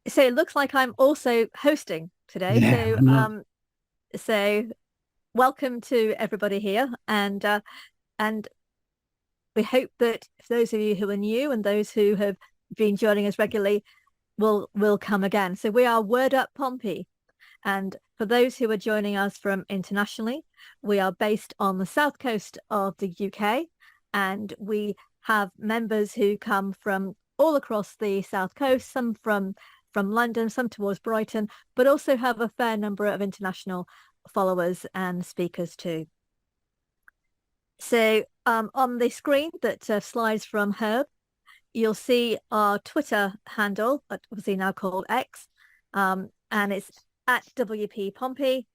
So it looks like I'm also hosting today. Yeah, why not? So welcome to everybody here, and we hope that for those of you who are new and those who have been joining us regularly will come again. So we are Word Up Pompey, and for those who are joining us from internationally, we are based on the south coast of the UK, and we have members who come from all across the south coast, some from London, some towards Brighton, but also have a fair number of international followers and speakers too. So on the screen that slides from Herb, you'll see our Twitter handle, obviously now called X, and it's at WP Pompey,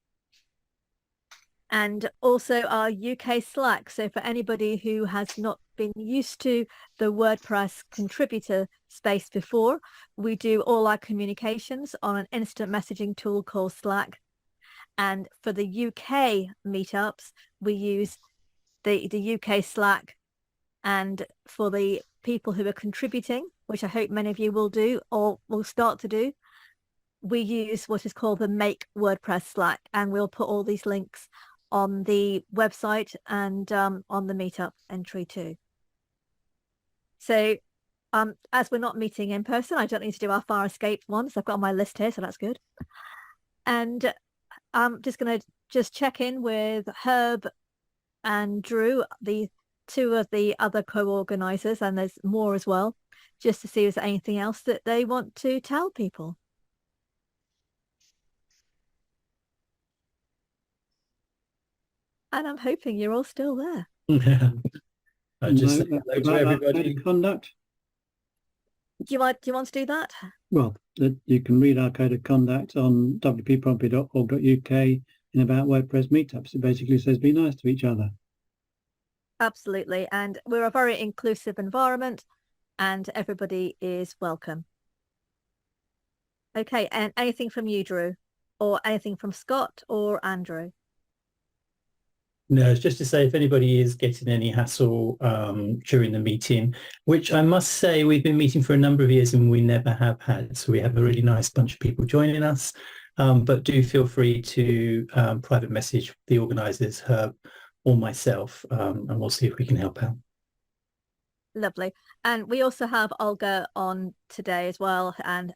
and also our UK Slack. So for anybody who has not been used to the WordPress contributor space before, we do all our communications on an instant messaging tool called Slack. And for the UK meetups, we use the UK Slack. And for the people who are contributing, which I hope many of you will do or will start to do, we use what is called the Make WordPress Slack, and we'll put all these links on the website and on the meetup entry too. So as we're not meeting in person, I don't need to do our fire escape ones. I've got on my list here, so that's good. And I'm just going to check in with Herb and Drew, the two of the other co-organizers, and there's more as well, just to see if there's anything else that they want to tell people. And I'm hoping you're all still there. I just say hello to everybody. Conduct. Do you want to do that? Well, you can read our code of conduct on wppompey.org.uk in about WordPress meetups. It basically says be nice to each other. Absolutely. And we're a very inclusive environment and everybody is welcome. Okay. And anything from you, Drew, or anything from Scott or Andrew? No, it's just to say if anybody is getting any hassle during the meeting, which I must say we've been meeting for a number of years and we never have had. So we have a really nice bunch of people joining us. But do feel free to private message the organisers, Herb or myself, and we'll see if we can help out. Lovely. And we also have Olga on today as well. And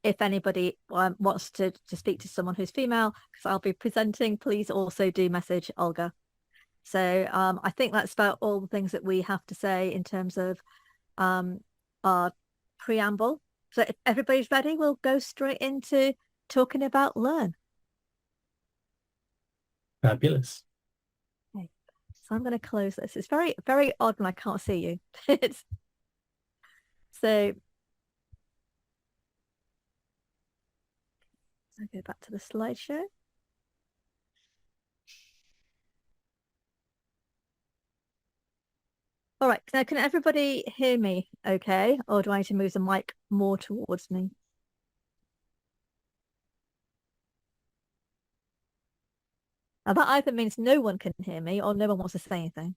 if anybody wants to speak to someone who's female, because I'll be presenting, please also do message Olga. So I think that's about all the things that we have to say in terms of our preamble. So if everybody's ready, we'll go straight into talking about Learn. Fabulous. Okay. So I'm going to close this. It's very, very odd when I can't see you. It's so I'll go back to the slideshow. All right, now can everybody hear me okay? Or do I need to move the mic more towards me? Now that either means no one can hear me or no one wants to say anything.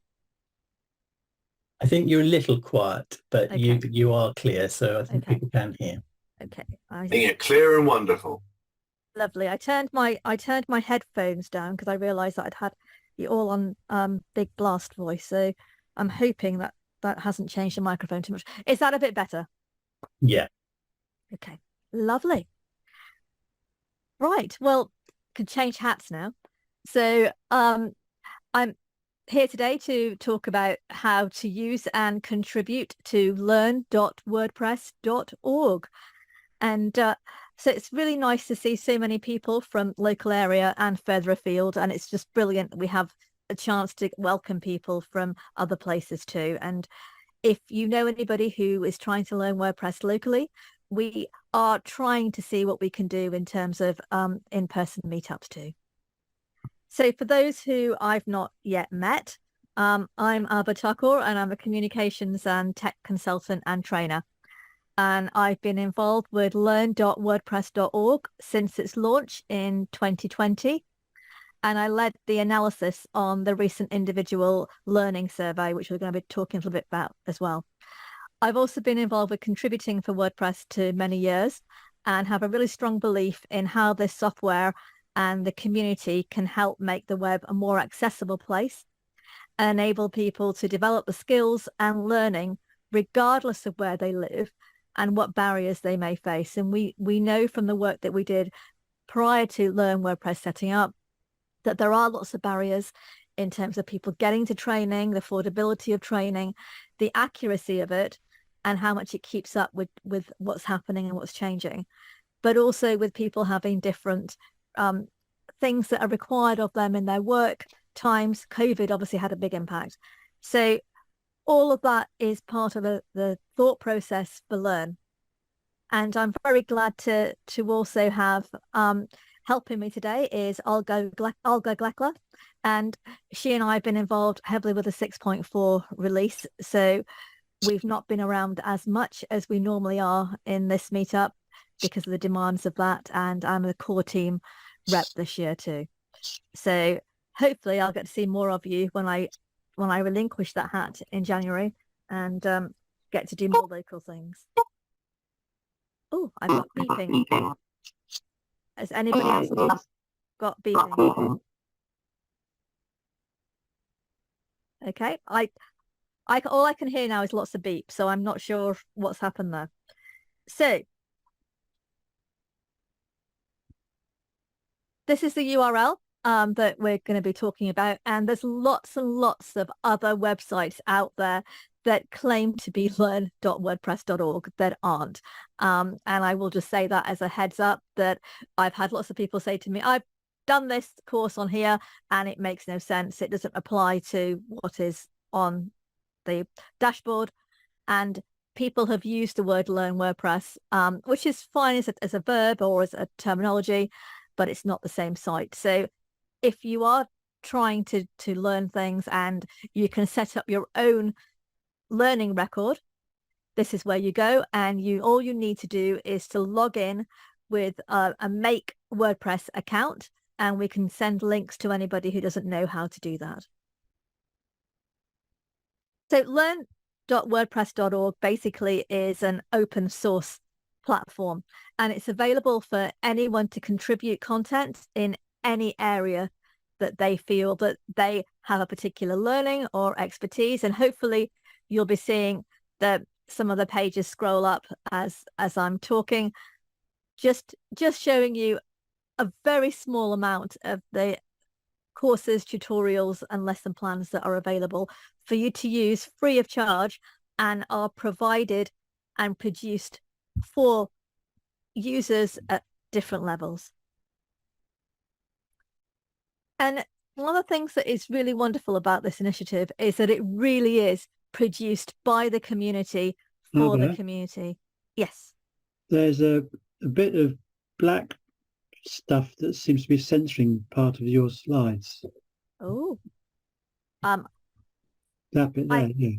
I think you're a little quiet, but Okay. you are clear, so I think Okay. people can hear. Okay. Being it clear and wonderful. Lovely. I turned my headphones down because I realized that I'd had you all on big blast voice. So I'm hoping that hasn't changed the microphone too much. Is that a bit better? Yeah. Okay. Lovely. Right. Well, can change hats now. So I'm here today to talk about how to use and contribute to learn.wordpress.org. And so it's really nice to see so many people from local area and further afield. And it's just brilliant that we have a chance to welcome people from other places too. And if you know anybody who is trying to learn WordPress locally, we are trying to see what we can do in terms of in-person meetups too. So for those who I've not yet met, I'm Abha Thakor and I'm a communications and tech consultant and trainer. And I've been involved with learn.wordpress.org since its launch in 2020. And I led the analysis on the recent individual learning survey, which we're going to be talking a little bit about as well. I've also been involved with contributing for WordPress to many years. and have a really strong belief in how this software and the community can help make the web a more accessible place, and enable people to develop the skills and learning regardless of where they live and what barriers they may face. And we know from the work that we did prior to Learn WordPress setting up that there are lots of barriers in terms of people getting to training, the affordability of training, the accuracy of it, and how much it keeps up with what's happening and what's changing, but also with people having different things that are required of them in their work times. COVID obviously had a big impact. So all of that is part of the thought process for Learn. And I'm very glad to also have helping me today is Olga Glekla. And she and I have been involved heavily with the 6.4 release. So we've not been around as much as we normally are in this meetup because of the demands of that. And I'm a core team rep this year too. So hopefully I'll get to see more of you when I relinquish that hat in January and get to do more local things. Oh, I've got beeping. Has anybody else got beeping? Okay, all I can hear now is lots of beep, so I'm not sure what's happened there. So this is the URL that we're going to be talking about, and there's lots and lots of other websites out there that claim to be learn.wordpress.org that aren't. And I will just say that as a heads up, that I've had lots of people say to me, I've done this course on here and it makes no sense. It doesn't apply to what is on the dashboard. And people have used the word learn WordPress, which is fine as a verb or as a terminology, but it's not the same site. So if you are trying to learn things and you can set up your own learning record, this is where you go, and all you need to do is to log in with a make WordPress account, and we can send links to anybody who doesn't know how to do that. So learn.wordpress.org basically is an open source platform, and it's available for anyone to contribute content in any area that they feel that they have a particular learning or expertise. And hopefully you'll be seeing that some of the pages scroll up as I'm talking, just showing you a very small amount of the courses, tutorials and lesson plans that are available for you to use free of charge and are provided and produced for users at different levels. And one of the things that is really wonderful about this initiative is that it really is produced by the community for the community. Yes. There's a bit of black stuff that seems to be censoring part of your slides. Oh. That bit there, yeah.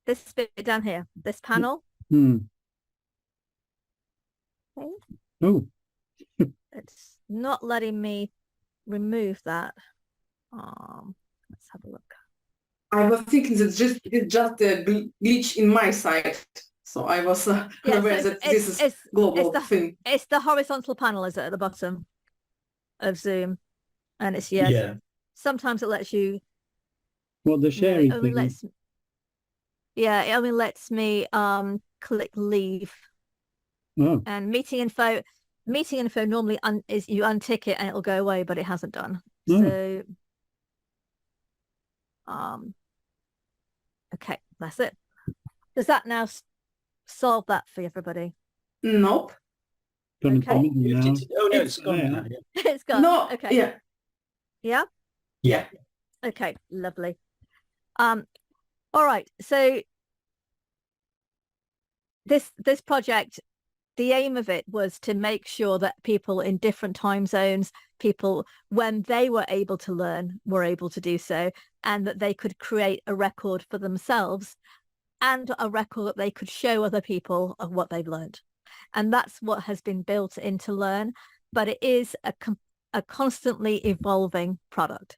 This bit down here, this panel. Hmm. Okay. Oh. It's not letting me remove that. Let's have a look. I was thinking that it's just a glitch in my side, so I was aware that this is global thing. It's the horizontal panel, is it, at the bottom of Zoom, and it's sometimes it lets you. What, the sharing thing? It only lets me click leave. Oh. And meeting info normally is you untick it and it'll go away, but it hasn't done. So okay, that's it. Does that now solve that for everybody? Nope. Okay. Oh no, it's gone now. It's gone. No. Okay. Yeah. Okay, lovely. All right, so this project, the aim of it was to make sure that people in different time zones, people when they were able to learn, were able to do so, and that they could create a record for themselves and a record that they could show other people of what they've learned. And that's what has been built into Learn, but it is a constantly evolving product.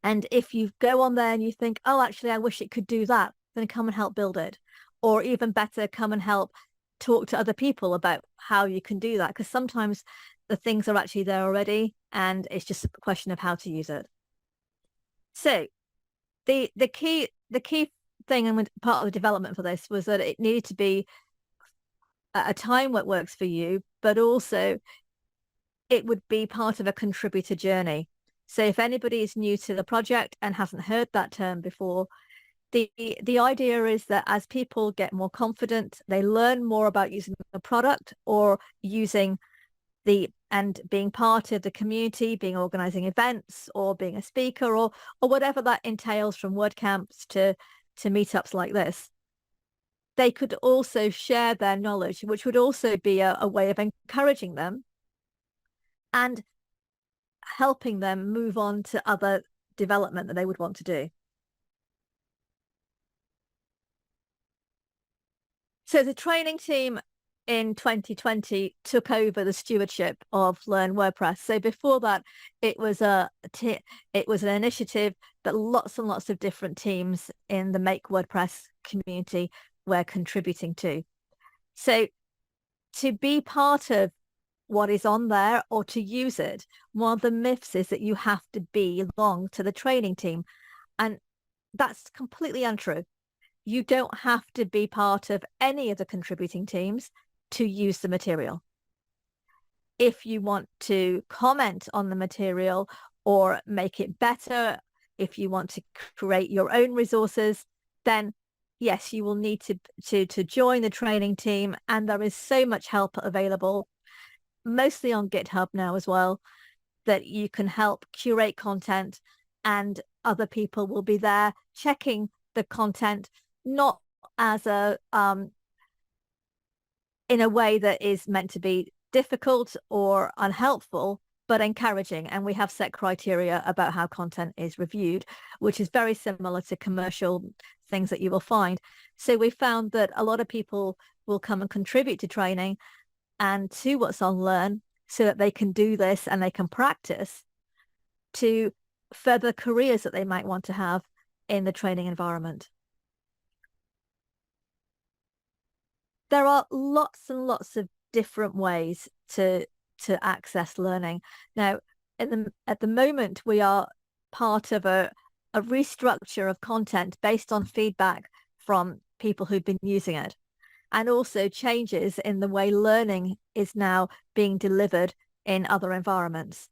And if you go on there and you think, oh, actually, I wish it could do that, then come and help build it. Or even better, come and help talk to other people about how you can do that, because sometimes the things are actually there already and it's just a question of how to use it. So the key thing and part of the development for this was that it needed to be at a time what works for you, but also it would be part of a contributor journey. So if anybody is new to the project and hasn't heard that term before, the idea is that as people get more confident, they learn more about using the product or using and being part of the community, being organizing events or being a speaker or whatever that entails, from WordCamps to meetups like this. They could also share their knowledge, which would also be a way of encouraging them and helping them move on to other development that they would want to do. So the training team in 2020 took over the stewardship of Learn WordPress. So before that, it was an initiative that lots and lots of different teams in the Make WordPress community were contributing to. So to be part of what is on there or to use it, one of the myths is that you have to belong to the training team. And that's completely untrue. You don't have to be part of any of the contributing teams to use the material. If you want to comment on the material or make it better, if you want to create your own resources, then yes, you will need to join the training team. And there is so much help available, mostly on GitHub now as well, that you can help curate content, and other people will be there checking the content, not as in a way that is meant to be difficult or unhelpful, but encouraging. And we have set criteria about how content is reviewed, which is very similar to commercial things that you will find. So we found that a lot of people will come and contribute to training and to what's on Learn so that they can do this and they can practice to further careers that they might want to have in the training environment. There are lots and lots of different ways to access learning. Now, at the moment, we are part of a restructure of content based on feedback from people who've been using it, and also changes in the way learning is now being delivered in other environments.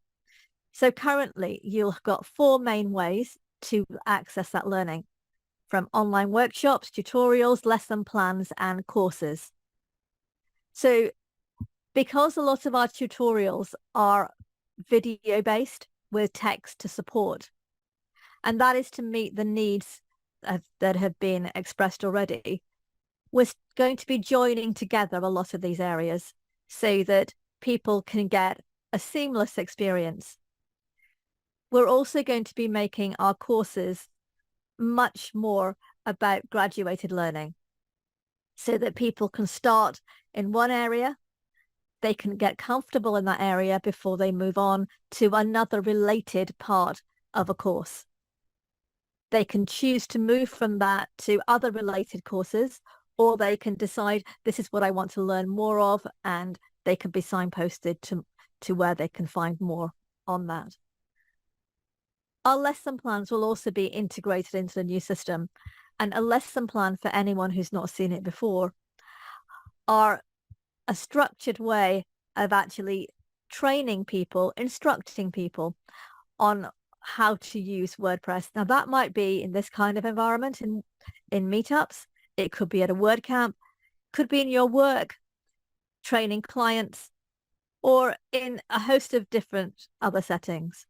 So currently, you've got 4 main ways to access that learning: from online workshops, tutorials, lesson plans, and courses. So because a lot of our tutorials are video based with text to support, and that is to meet the needs that have been expressed already, we're going to be joining together a lot of these areas so that people can get a seamless experience. We're also going to be making our courses much more about graduated learning so that people can start in one area, they can get comfortable in that area before they move on to another related part of a course. They can choose to move from that to other related courses, or they can decide this is what I want to learn more of, and they can be signposted to where they can find more on that. Our lesson plans will also be integrated into the new system, and a lesson plan, for anyone who's not seen it before, are a structured way of actually training people, instructing people on how to use WordPress. Now, that might be in this kind of environment, in meetups. It could be at a WordCamp, could be in your work, training clients, or in a host of different other settings.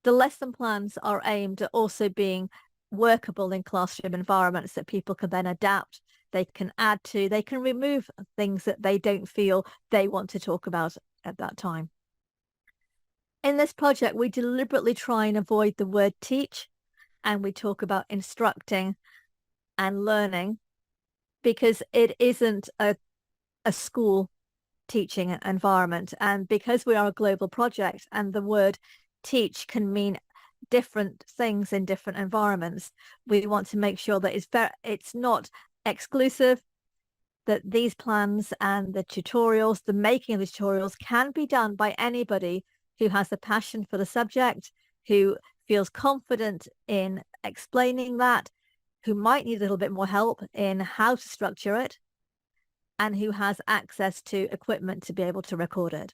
The lesson plans are aimed at also being workable in classroom environments that people can then adapt, they can add to, they can remove things that they don't feel they want to talk about at that time. In this project, we deliberately try and avoid the word teach, and we talk about instructing and learning, because it isn't a school teaching environment. And because we are a global project and the word teach can mean different things in different environments, we want to make sure that it's not exclusive, that these plans and the tutorials, the making of the tutorials, can be done by anybody who has a passion for the subject, who feels confident in explaining that, who might need a little bit more help in how to structure it, and who has access to equipment to be able to record it.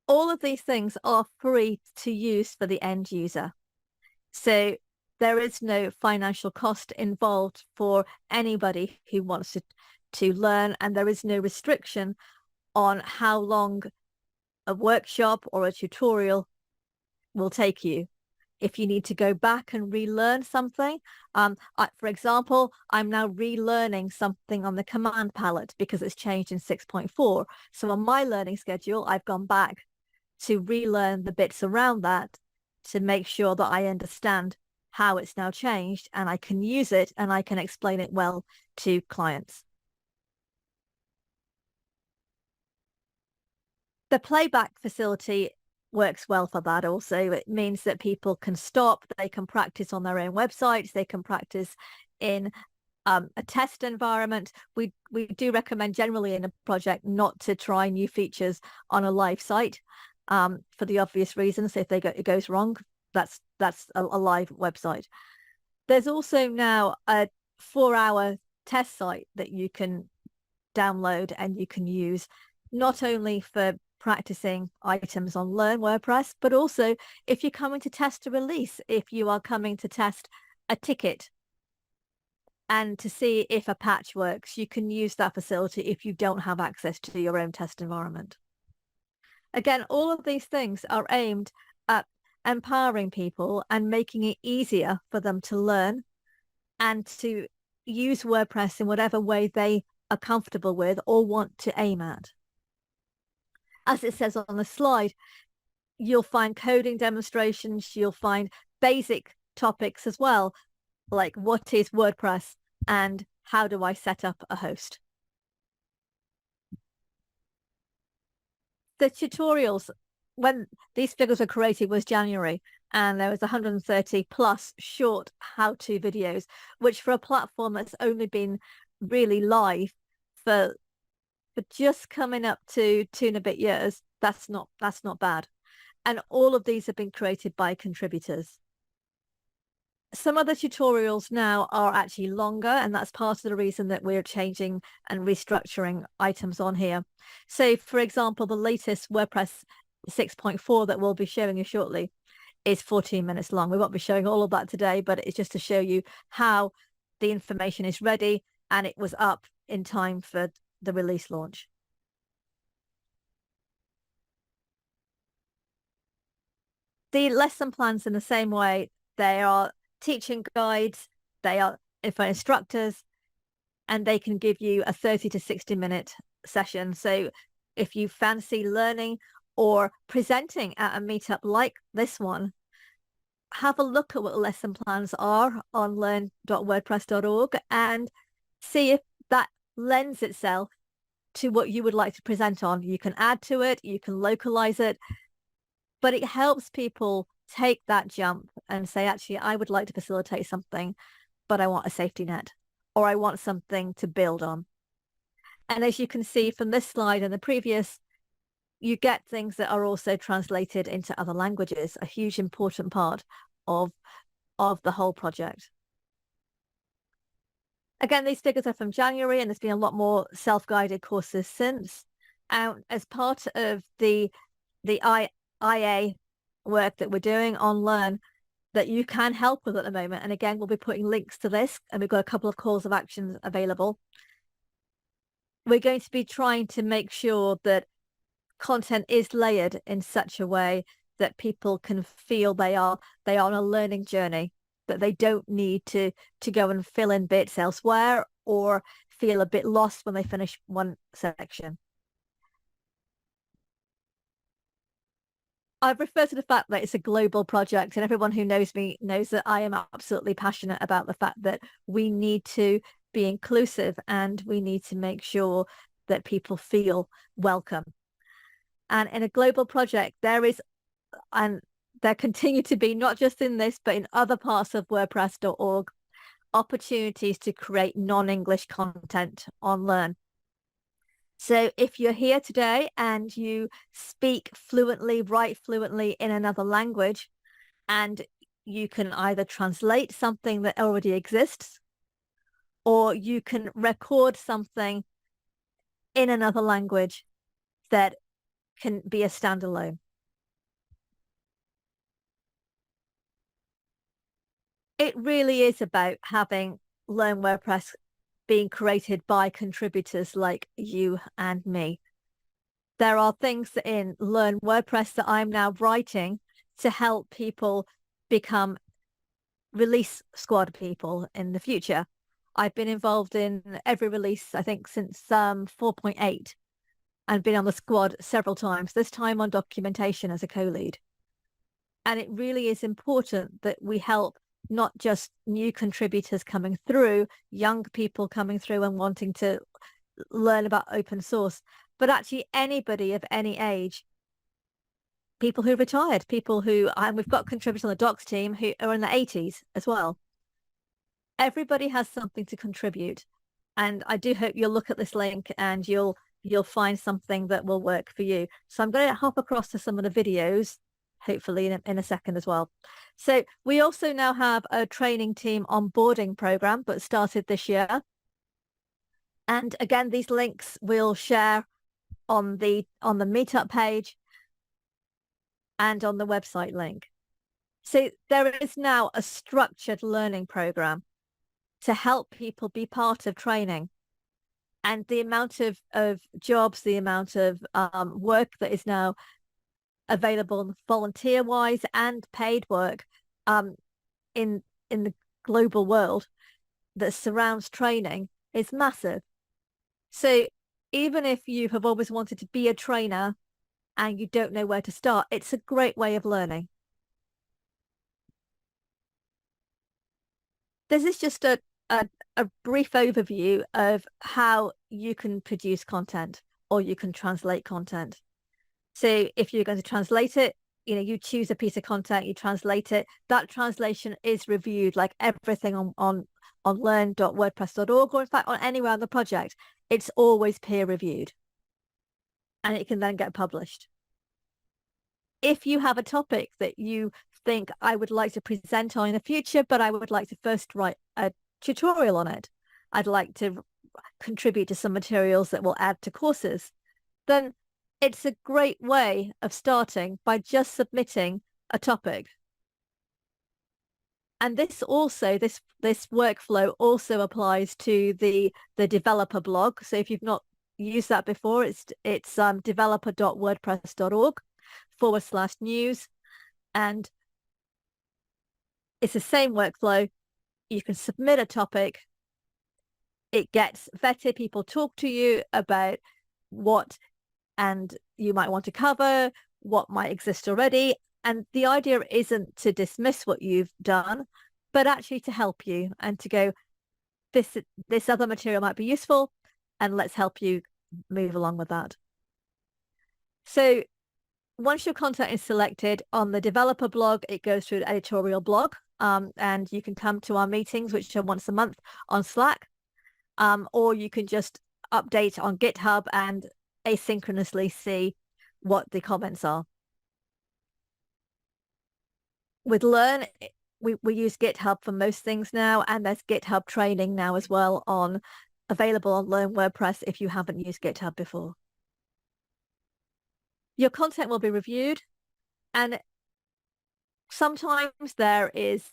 All of these things are free to use for the end user. So there is no financial cost involved for anybody who wants to learn, and there is no restriction on how long a workshop or a tutorial will take you. If you need to go back and relearn something, for example, I'm now relearning something on the command palette because it's changed in 6.4. So on my learning schedule, I've gone back to relearn the bits around that to make sure that I understand how it's now changed and I can use it and I can explain it well to clients. The playback facility works well for that also. It means that people can stop, they can practice on their own websites, they can practice in a test environment. We do recommend generally in a project not to try new features on a live site for the obvious reasons. If it goes wrong, that's a live website. There's also now a 4-hour test site that you can download and you can use not only for practicing items on Learn WordPress, but also if you're coming to test a release, if you are coming to test a ticket and to see if a patch works, you can use that facility if you don't have access to your own test environment. Again, all of these things are aimed at empowering people and making it easier for them to learn and to use WordPress in whatever way they are comfortable with or want to aim at. As it says on the slide, you'll find coding demonstrations, you'll find basic topics as well, like what is WordPress and how do I set up a host. The tutorials, when these figures were created, was January, and there was 130 plus short how-to videos, which for a platform that's only been really live for just coming up to 2 and a bit years, that's not bad. And all of these have been created by contributors. Some of the tutorials now are actually longer, and that's part of the reason that we're changing and restructuring items on here. So for example, the latest WordPress 6.4 that we'll be showing you shortly is 14 minutes long. We won't be showing all of that today, but it's just to show you how the information is ready and it was up in time for the release launch. The lesson plans in the same way, they are teaching guides, they are for instructors, and they can give you a 30 to 60-minute session. So if you fancy learning or presenting at a meetup like this one, have a look at what the lesson plans are on learn.wordpress.org and see if that lends itself to what you would like to present on. You can add to it, you can localize it, but it helps people take that jump and say, actually, I would like to facilitate something, but I want a safety net, or I want something to build on. And as you can see from this slide and the previous, you get things that are also translated into other languages, a huge important part of the whole project. Again, these figures are from January, and there's been a lot more self-guided courses since. And as part of the IA work that we're doing on Learn, that you can help with at the moment, and again, we'll be putting links to this, and we've got a couple of calls of action available. We're going to be trying to make sure that content is layered in such a way that people can feel they are on a learning journey, that they don't need to go and fill in bits elsewhere or feel a bit lost when they finish one section. I've referred to the fact that it's a global project, and everyone who knows me knows that I am absolutely passionate about the fact that we need to be inclusive and we need to make sure that people feel welcome. And in a global project, there is, and there continue to be, not just in this, but in other parts of WordPress.org, opportunities to create non-English content on Learn. So if you're here today and you speak fluently, write fluently in another language, and you can either translate something that already exists, or you can record something in another language that can be a standalone. It really is about having Learn WordPress being created by contributors like you and me. There are things in Learn WordPress that I'm now writing to help people become release squad people in the future. I've been involved in every release, I think, since 4.8, and been on the squad several times, this time on documentation as a co-lead. And it really is important that we help not just new contributors coming through, young people coming through and wanting to learn about open source, but actually anybody of any age, people who retired, people who, and we've got contributors on the docs team who are in the 80s as well. Everybody has something to contribute. And I do hope you'll look at this link and you'll find something that will work for you. So I'm going to hop across to some of the videos, hopefully in a second as well. So we also now have a training team onboarding program that started this year. And again, these links we'll share on the meetup page and on the website link. So there is now a structured learning program to help people be part of training. And the amount of jobs, the amount of work that is now available volunteer-wise and paid work in the global world that surrounds training is massive. So even if you have always wanted to be a trainer and you don't know where to start, it's a great way of learning. This is just a brief overview of how you can produce content or you can translate content. So if you're going to translate it, you choose a piece of content, you translate it. That translation is reviewed like everything on learn.wordpress.org, or in fact on anywhere on the project. It's always peer reviewed and it can then get published. If you have a topic that you think I would like to present on in the future, but I would like to first write a tutorial on it, I'd like to contribute to some materials that will add to courses, then it's a great way of starting by just submitting a topic. And this also, this workflow also applies to the developer blog. So if you've not used that before, it's developer.wordpress.org/news, and it's the same workflow. You can submit a topic, it gets vetted, people talk to you about what and you might want to cover, what might exist already. And the idea isn't to dismiss what you've done, but actually to help you and to go, this other material might be useful, and let's help you move along with that. So once your content is selected on the developer blog, it goes through the editorial blog, and you can come to our meetings, which are once a month on Slack, or you can just update on GitHub and asynchronously see what the comments are. With Learn, we use GitHub for most things now, and there's GitHub training now as well available on Learn WordPress if you haven't used GitHub before. Your content will be reviewed, and sometimes there is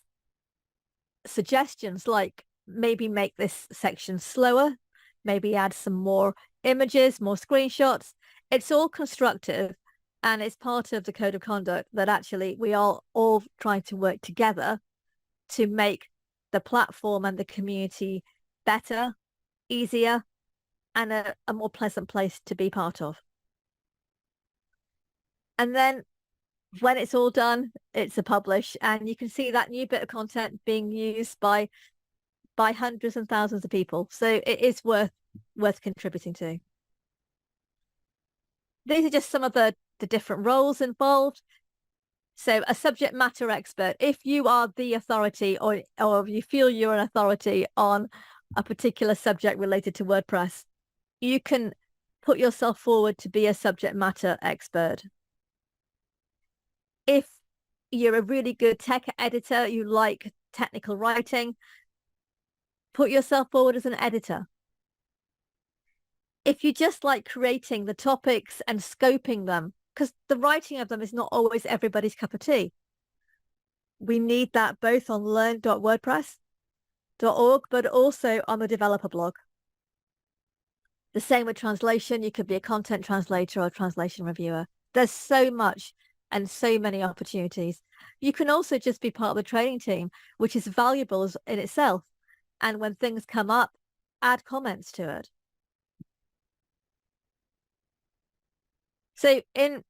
suggestions like maybe make this section slower, maybe add some more images, more screenshots. It's all constructive, and it's part of the code of conduct that actually we are all trying to work together to make the platform and the community better, easier, and a more pleasant place to be part of. And then when it's all done, it's a publish, and you can see that new bit of content being used by hundreds and thousands of people. So it is worth contributing to. These are just some of the different roles involved. So a subject matter expert, if you are the authority or you feel you're an authority on a particular subject related to WordPress, you can put yourself forward to be a subject matter expert. If you're a really good tech editor, you like technical writing, put yourself forward as an editor. If you just like creating the topics and scoping them, because the writing of them is not always everybody's cup of tea. We need that both on learn.wordpress.org, but also on the developer blog. The same with translation. You could be a content translator or a translation reviewer. There's so much and so many opportunities. You can also just be part of the training team, which is valuable in itself. And when things come up, add comments to it. So in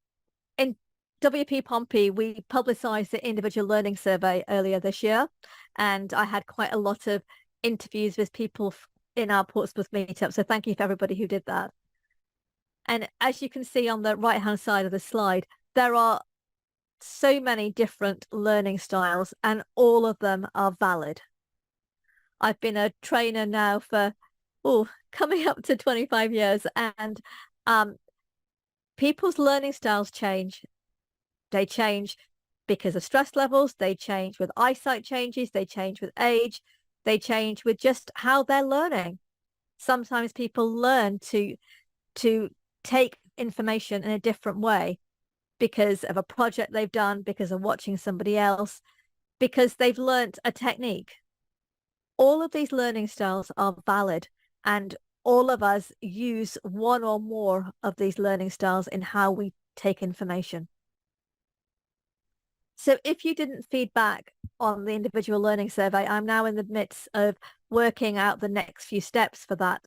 WP Pompey, we publicized the individual learning survey earlier this year, and I had quite a lot of interviews with people in our Portsmouth meetup. So thank you for everybody who did that. And as you can see on the right-hand side of the slide, there are so many different learning styles, and all of them are valid. I've been a trainer now for coming up to 25 years, and people's learning styles change. They change because of stress levels, they change with eyesight changes, they change with age, they change with just how they're learning. Sometimes people learn to take information in a different way because of a project they've done, because of watching somebody else, because they've learnt a technique. All of these learning styles are valid, and all of us use one or more of these learning styles in how we take information. So if you didn't feedback on the individual learning survey, I'm now in the midst of working out the next few steps for that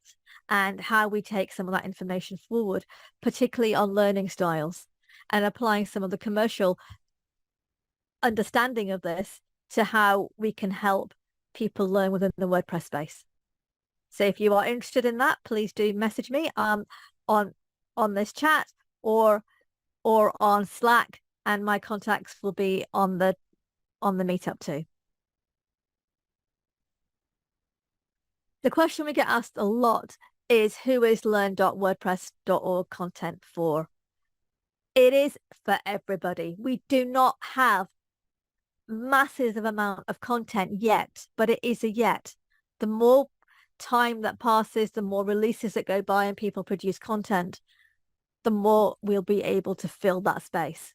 and how we take some of that information forward, particularly on learning styles, and applying some of the commercial understanding of this to how we can help people learn within the WordPress space. So if you are interested in that, please do message me on this chat or on Slack, and my contacts will be on the meetup too. The question we get asked a lot is, who is learn.wordpress.org content for? It is for everybody. We do not have massive amount of content yet, but it is a yet. The more time that passes, the more releases that go by and people produce content, the more we'll be able to fill that space.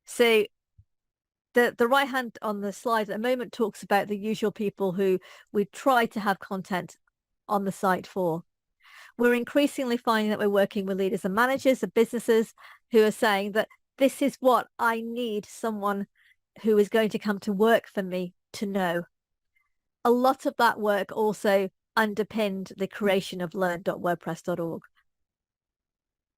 So the right hand on the slide at the moment talks about the usual people who we try to have content on the site for. We're increasingly finding that we're working with leaders and managers of businesses who are saying that this is what I need someone who is going to come to work for me to know. A lot of that work also underpinned the creation of learn.wordpress.org.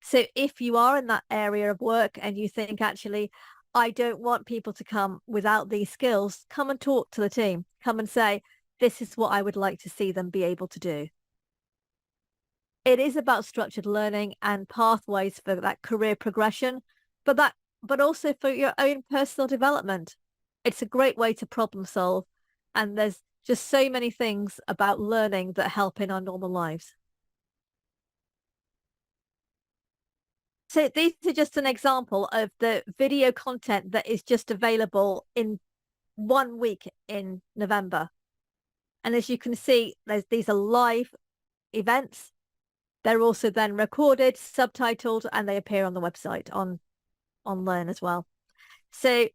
So if you are in that area of work and you think, actually, I don't want people to come without these skills, come and talk to the team. Come and say, this is what I would like to see them be able to do. It is about structured learning and pathways for that career progression, but also for your own personal development. It's a great way to problem solve, and there's just so many things about learning that help in our normal lives. So these are just an example of the video content that is just available in 1 week in November. And as you can see, these are live events. They're also then recorded, subtitled, and they appear on the website on Learn as well. So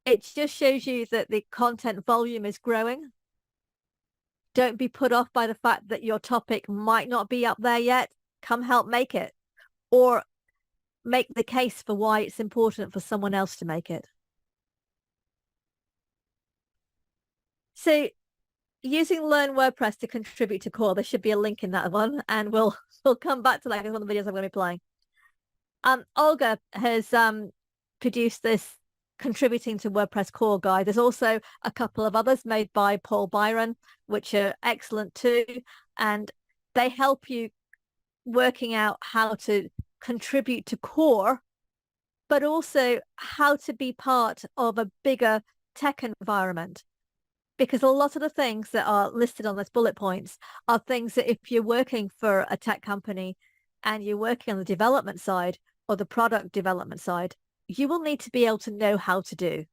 it just shows you that the content volume is growing. Don't be put off by the fact that your topic might not be up there yet. Come help make it, or make the case for why it's important for someone else to make it. So using Learn WordPress to contribute to core, there should be a link in that one, and we'll come back to that in one of the videos I'm going to be playing. Olga has produced this contributing to WordPress core guide. There's also a couple of others made by Paul Byron, which are excellent too, and they help you working out how to contribute to core, but also how to be part of a bigger tech environment. Because a lot of the things that are listed on those bullet points are things that if you're working for a tech company and you're working on the development side or the product development side, you will need to be able to know how to do.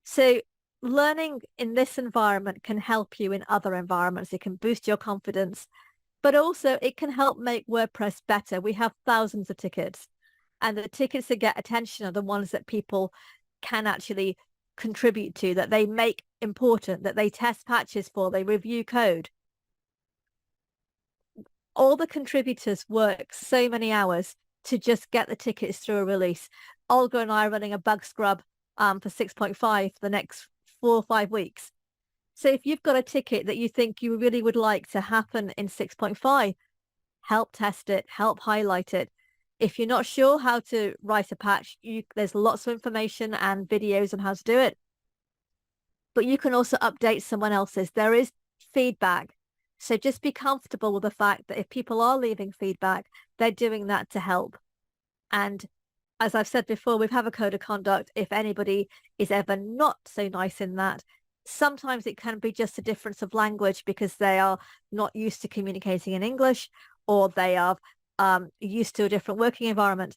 So learning in this environment can help you in other environments. It can boost your confidence, but also it can help make WordPress better. We have thousands of tickets, and the tickets that get attention are the ones that people can actually contribute to, that they make important, that they test patches for, they review code. All the contributors work so many hours to just get the tickets through a release. Olga and I are running a bug scrub for 6.5 for the next 4 or 5 weeks. So if you've got a ticket that you think you really would like to happen in 6.5, help test it, help highlight it. If you're not sure how to write a patch, there's lots of information and videos on how to do it. But you can also update someone else's. There is feedback. So just be comfortable with the fact that if people are leaving feedback, they're doing that to help. And as I've said before, we have a code of conduct. If anybody is ever not so nice in that, sometimes it can be just a difference of language because they are not used to communicating in English, or they are used to a different working environment.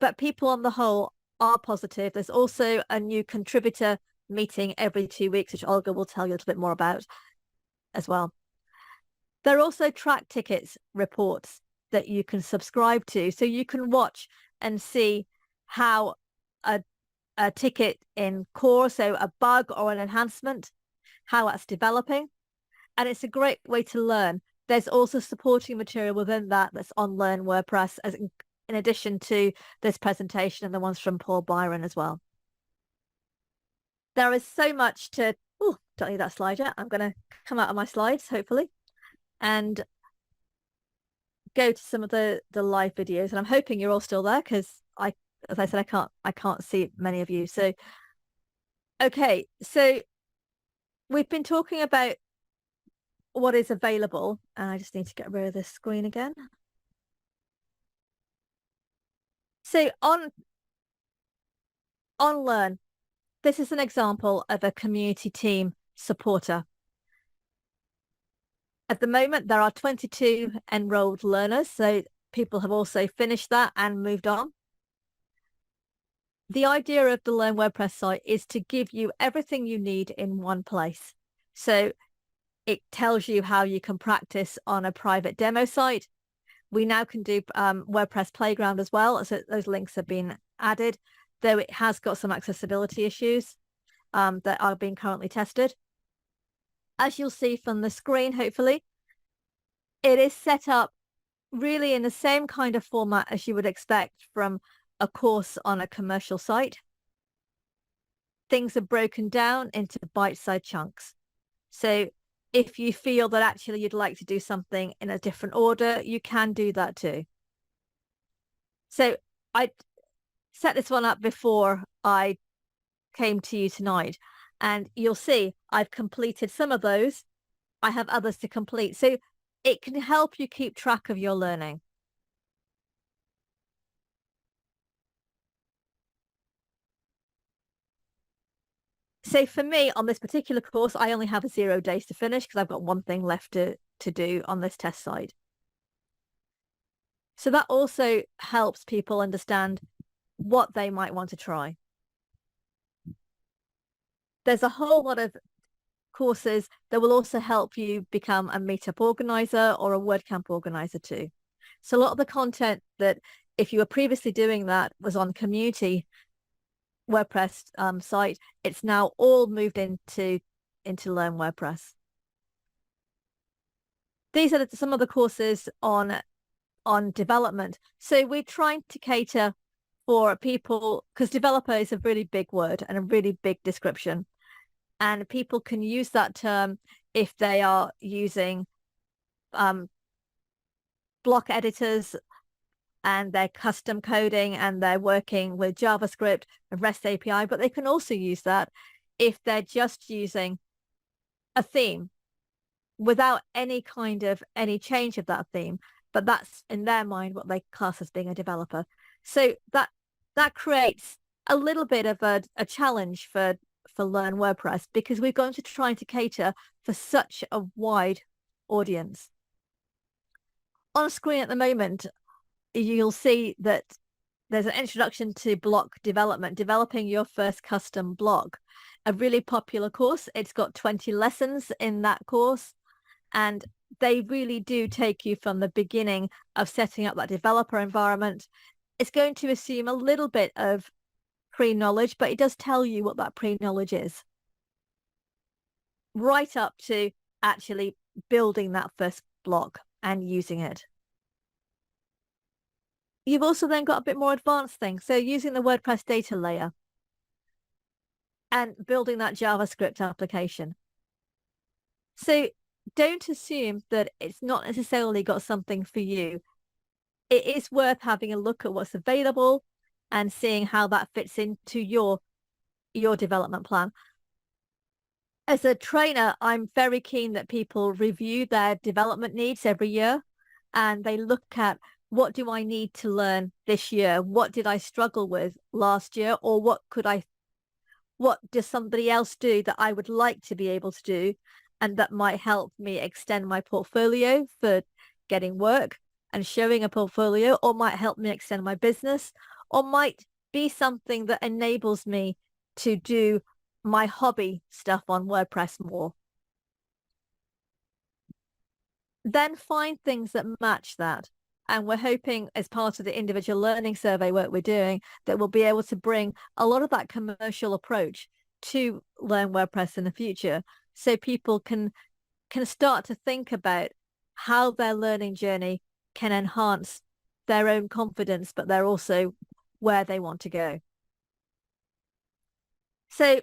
But people on the whole are positive. There's also a new contributor meeting every 2 weeks, which Olga will tell you a little bit more about as well. There are also track tickets reports that you can subscribe to, so you can watch and see how a ticket in core, so a bug or an enhancement, how that's developing. And it's a great way to learn. There's also supporting material within that's on Learn WordPress, as in addition to this presentation and the ones from Paul Byron as well. There is so much to, don't need that slide yet. I'm going to come out of my slides, hopefully, and go to some of the live videos. And I'm hoping you're all still there because as I said, I can't see many of you. So, okay. So we've been talking about what is available, and I just need to get rid of this screen again. So on Learn, this is an example of a community team supporter. At the moment, there are 22 enrolled learners, so people have also finished that and moved on. The idea of the Learn WordPress site is to give you everything you need in one place. So it tells you how you can practice on a private demo site. We now can do WordPress Playground as well, so those links have been added, though it has got some accessibility issues that are being currently tested. As you'll see from the screen, hopefully, it is set up really in the same kind of format as you would expect from a course on a commercial site. Things are broken down into bite-sized chunks. So if you feel that actually you'd like to do something in a different order, you can do that too. So I set this one up before I came to you tonight, and you'll see I've completed some of those. I have others to complete. So it can help you keep track of your learning. So for me, on this particular course, I only have 0 days to finish because I've got one thing left to do on this test site. So that also helps people understand what they might want to try. There's a whole lot of courses that will also help you become a meetup organizer or a WordCamp organizer too. So a lot of the content that, if you were previously doing that, was on community WordPress site, it's now all moved into Learn WordPress. These are some of the courses on development. So we're trying to cater for people, because developer is a really big word and a really big description, and people can use that term if they are using block editors and they're custom coding and they're working with JavaScript and REST API, but they can also use that if they're just using a theme without any change of that theme, but that's in their mind what they class as being a developer. So that creates a little bit of a challenge for Learn WordPress, because we're going to try to cater for such a wide audience. On screen at the moment, you'll see that there's an introduction to blog development, developing your first custom blog, a really popular course. It's got 20 lessons in that course, and they really do take you from the beginning of setting up that developer environment. It's going to assume a little bit of pre-knowledge, but it does tell you what that pre-knowledge is, right up to actually building that first blog and using it. You've also then got a bit more advanced things. So using the WordPress data layer and building that JavaScript application. So don't assume that it's not necessarily got something for you. It is worth having a look at what's available and seeing how that fits into your development plan. As a trainer, I'm very keen that people review their development needs every year, and they look at, what do I need to learn this year? What did I struggle with last year? Or what does somebody else do that I would like to be able to do, and that might help me extend my portfolio for getting work and showing a portfolio, or might help me extend my business, or might be something that enables me to do my hobby stuff on WordPress more. Then find things that match that. And we're hoping, as part of the individual learning survey work we're doing, that we'll be able to bring a lot of that commercial approach to Learn WordPress in the future, so people can start to think about how their learning journey can enhance their own confidence, but they're also where they want to go. So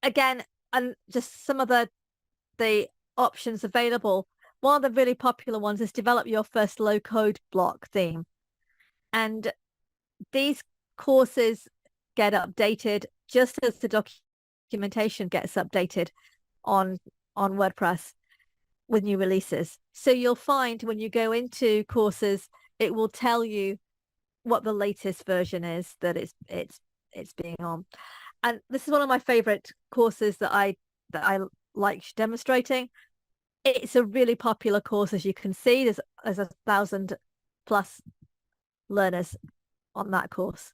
again, and just some of the options available. One of the really popular ones is develop your first low-code block theme. And these courses get updated just as the documentation gets updated on WordPress with new releases. So you'll find when you go into courses, it will tell you what the latest version is that it's being on. And this is one of my favorite courses that I like demonstrating. It's a really popular course, as you can see. There's 1,000+ learners on that course.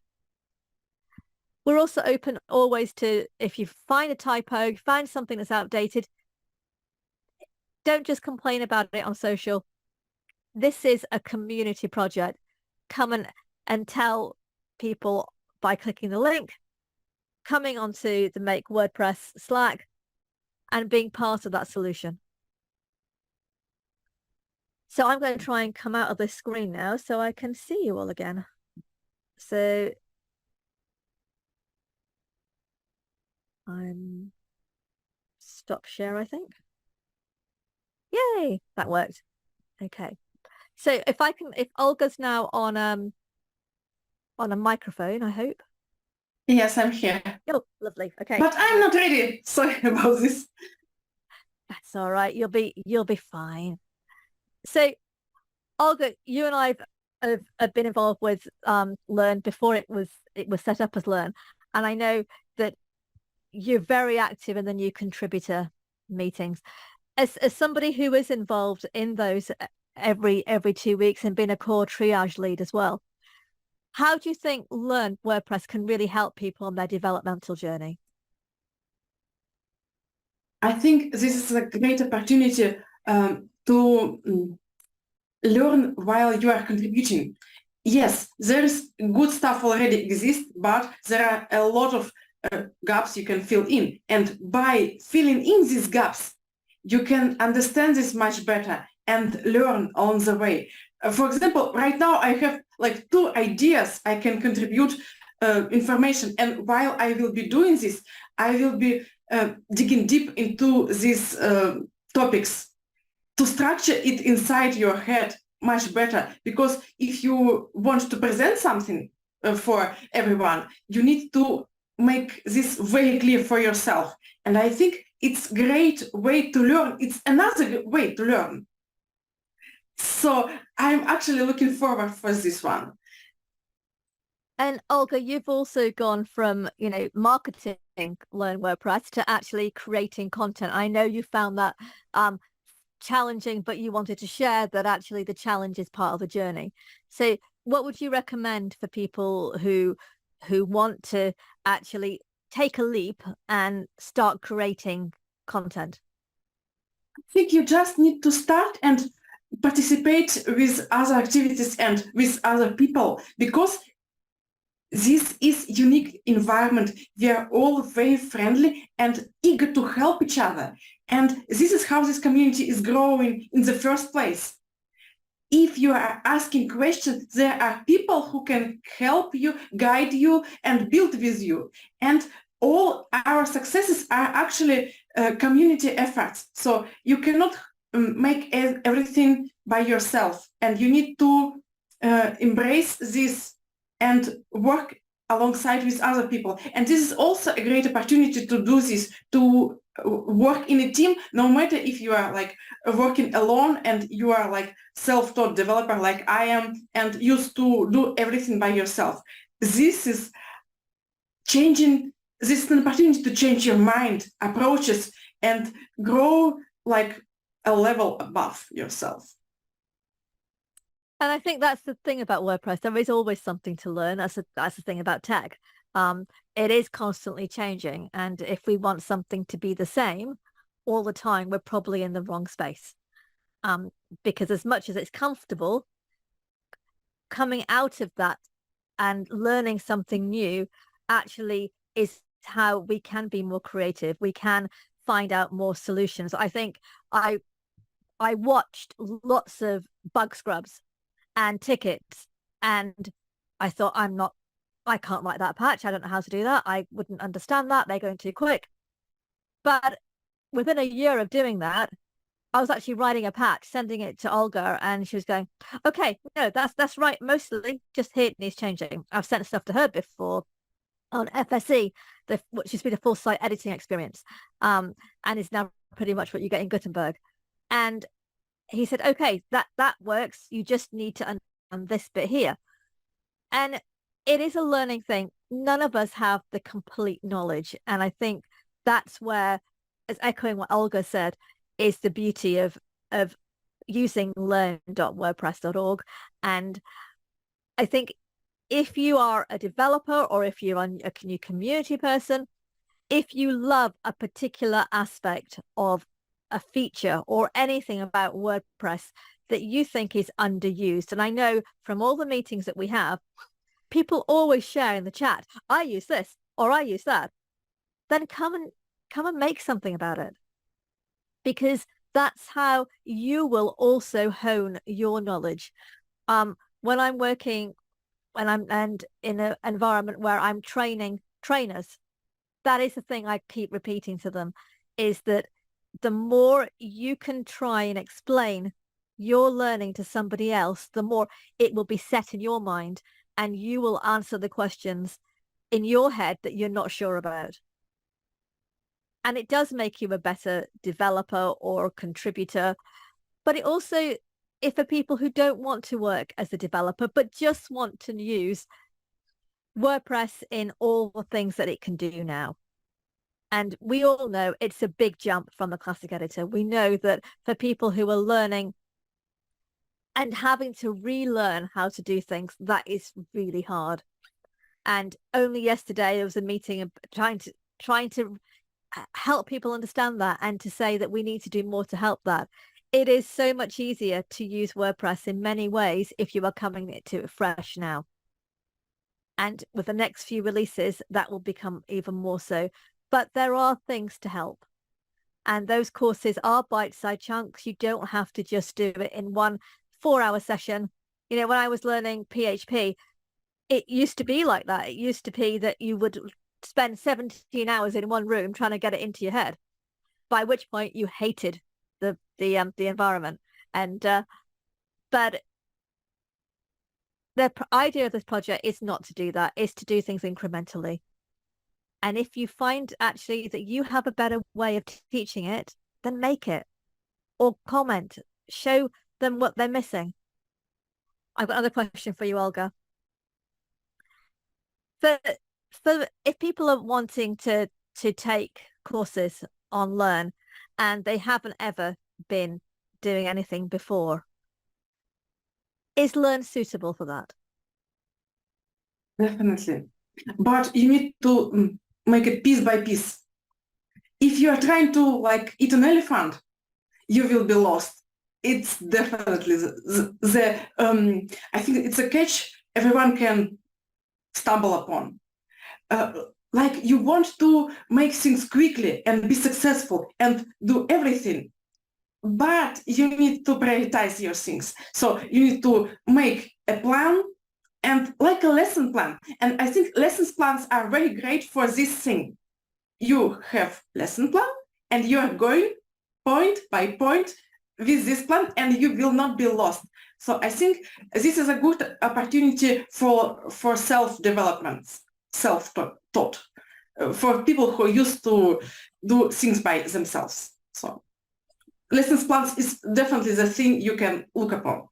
We're also open always to, if you find a typo, find something that's outdated, don't just complain about it on social. This is a community project. Come and tell people by clicking the link, coming onto the Make WordPress Slack, and being part of that solution. So I'm going to try and come out of this screen now so I can see you all again. So I'm stop share, I think. Yay, that worked. Okay. So if Olga's now on a microphone, I hope. Yes, I'm here. Oh, lovely. Okay. But I'm not ready. Sorry about this. That's all right. You'll be fine. So, Olga, you and I have been involved with Learn before it was set up as Learn, and I know that you're very active in the new contributor meetings. As somebody who is involved in those every 2 weeks and been a core triage lead as well, how do you think Learn WordPress can really help people on their developmental journey? I think this is a great opportunity to learn while you are contributing. Yes, there's good stuff already exists, but there are a lot of gaps you can fill in. And by filling in these gaps, you can understand this much better and learn on the way. For example, right now I have like 2 ideas I can contribute information. And while I will be doing this, I will be digging deep into these topics to structure it inside your head much better. Because if you want to present something for everyone, you need to make this very clear for yourself. And I think it's a great way to learn. It's another way to learn. So I'm actually looking forward for this one. And Olga, you've also gone from, marketing Learn WordPress to actually creating content. I know you found that challenging, but you wanted to share that actually the challenge is part of the journey. So what would you recommend for people who want to actually take a leap and start creating content? I think you just need to start and participate with other activities and with other people, because this is unique environment. We are all very friendly and eager to help each other. And this is how this community is growing in the first place. If you are asking questions, there are people who can help you, guide you, and build with you. And all our successes are actually community efforts. So you cannot make everything by yourself, and you need to embrace this and work alongside with other people. And this is also a great opportunity to do this, to work in a team, no matter if you are like working alone and you are like self-taught developer like I am and used to do everything by yourself. This is changing, this is an opportunity to change your mind, approaches, and grow like a level above yourself. And I think that's the thing about WordPress. There is always something to learn. That's the thing about tech. It is constantly changing. And if we want something to be the same all the time, we're probably in the wrong space. Because as much as it's comfortable, coming out of that and learning something new actually is how we can be more creative. We can find out more solutions. I think I watched lots of bug scrubs and tickets, and I thought, I can't write that patch. I don't know how to do that. I wouldn't understand that. They're going too quick. But within a year of doing that, I was actually writing a patch, sending it to Olga, and she was going, okay, no, that's right. Mostly just here it needs changing. I've sent stuff to her before on FSE, which has been a full site editing experience, and is now pretty much what you get in Gutenberg. And he said, okay, that works. You just need to understand this bit here. And it is a learning thing. None of us have the complete knowledge. And I think that's where, as echoing what Olga said, is the beauty of using learn.wordpress.org. And I think if you are a developer or if you're a new community person, if you love a particular aspect of a feature or anything about WordPress that you think is underused, and I know from all the meetings that we have, people always share in the chat, I use this or I use that, then come and make something about it, because that's how you will also hone your knowledge. When I'm working and in an environment where I'm training trainers, that is the thing I keep repeating to them, is that the more you can try and explain your learning to somebody else, the more it will be set in your mind, and you will answer the questions in your head that you're not sure about. And it does make you a better developer or contributor. But it also, if for people who don't want to work as a developer, but just want to use WordPress in all the things that it can do now. And we all know it's a big jump from the classic editor. We know that for people who are learning and having to relearn how to do things, that is really hard. And only yesterday there was a meeting trying to help people understand that, and to say that we need to do more to help that. It is so much easier to use WordPress in many ways if you are coming to it fresh now. And with the next few releases, that will become even more so. But there are things to help. And those courses are bite-sized chunks. You don't have to just do it in one 4-hour session. You know, when I was learning PHP, it used to be like that. It used to be that you would spend 17 hours in one room trying to get it into your head, by which point you hated the environment. And but the idea of this project is not to do that, is to do things incrementally. And if you find actually that you have a better way of teaching it, then make it, or comment, show them what they're missing. I've got another question for you, Olga. For if people are wanting to take courses on Learn and they haven't ever been doing anything before, is Learn suitable for that? Definitely. But you need to make it piece by piece. If you are trying to like eat an elephant, you will be lost. It's definitely I think it's a catch everyone can stumble upon. Like you want to make things quickly and be successful and do everything, but you need to prioritize your things. So you need to make a plan and like a lesson plan. And I think lessons plans are very great for this thing. You have lesson plan and you are going point by point with this plan and you will not be lost. So I think this is a good opportunity for self-development, self-taught, for people who used to do things by themselves. So lessons plans is definitely the thing you can look upon.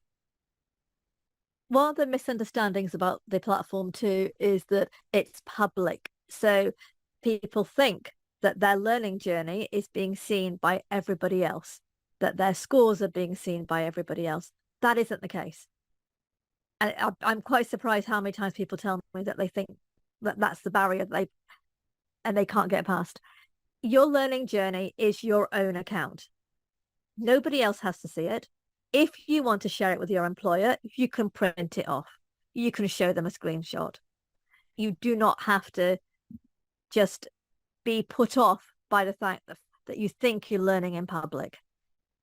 One of the misunderstandings about the platform too is that it's public. So people think that their learning journey is being seen by everybody else, that their scores are being seen by everybody else. That isn't the case. And I'm quite surprised how many times people tell me that they think that that's the barrier they can't get past. Your learning journey is your own account. Nobody else has to see it. If you want to share it with your employer, you can print it off. You can show them a screenshot. You do not have to just be put off by the fact that you think you're learning in public.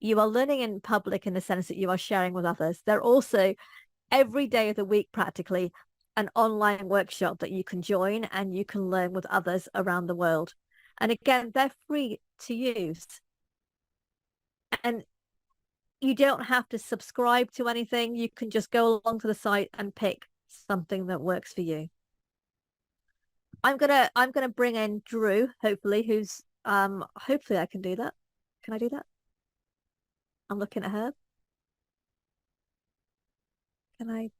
You are learning in public in the sense that you are sharing with others. They're also every day of the week, practically, an online workshop that you can join and you can learn with others around the world. And again, they're free to use. And you don't have to subscribe to anything. You can just go along to the site and pick something that works for you. I'm gonna bring in Drew, hopefully, who's hopefully I can do that. Can I do that? I'm looking at her. Can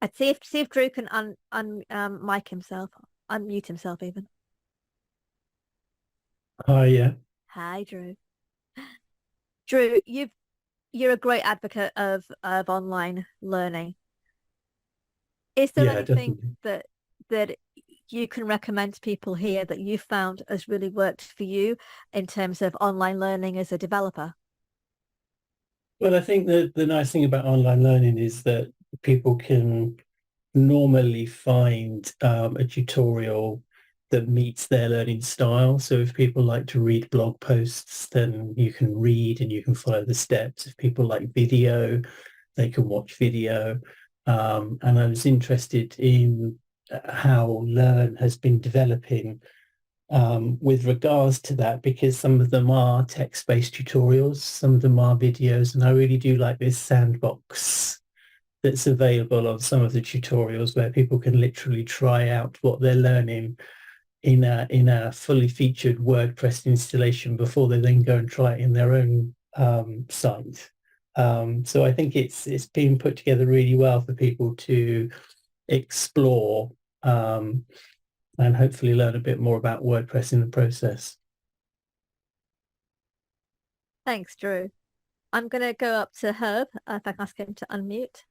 I'd see if Drew can mic himself, unmute himself even. Hi, yeah. Hi, Drew. Drew, you're a great advocate of online learning. Is there Yeah, anything definitely. that you can recommend to people here that you found has really worked for you in terms of online learning as a developer? Well, I think that the nice thing about online learning is that people can normally find a tutorial that meets their learning style. So if people like to read blog posts, then you can read and you can follow the steps. If people like video, they can watch video. And I was interested in how Learn has been developing with regards to that, because some of them are text-based tutorials, some of them are videos, and I really do like this sandbox that's available on some of the tutorials where people can literally try out what they're learning in a fully featured WordPress installation before they then go and try it in their own site. So I think it's been put together really well for people to explore and hopefully learn a bit more about WordPress in the process. Thanks, Drew. I'm going to go up to Herb, if I can ask him to unmute.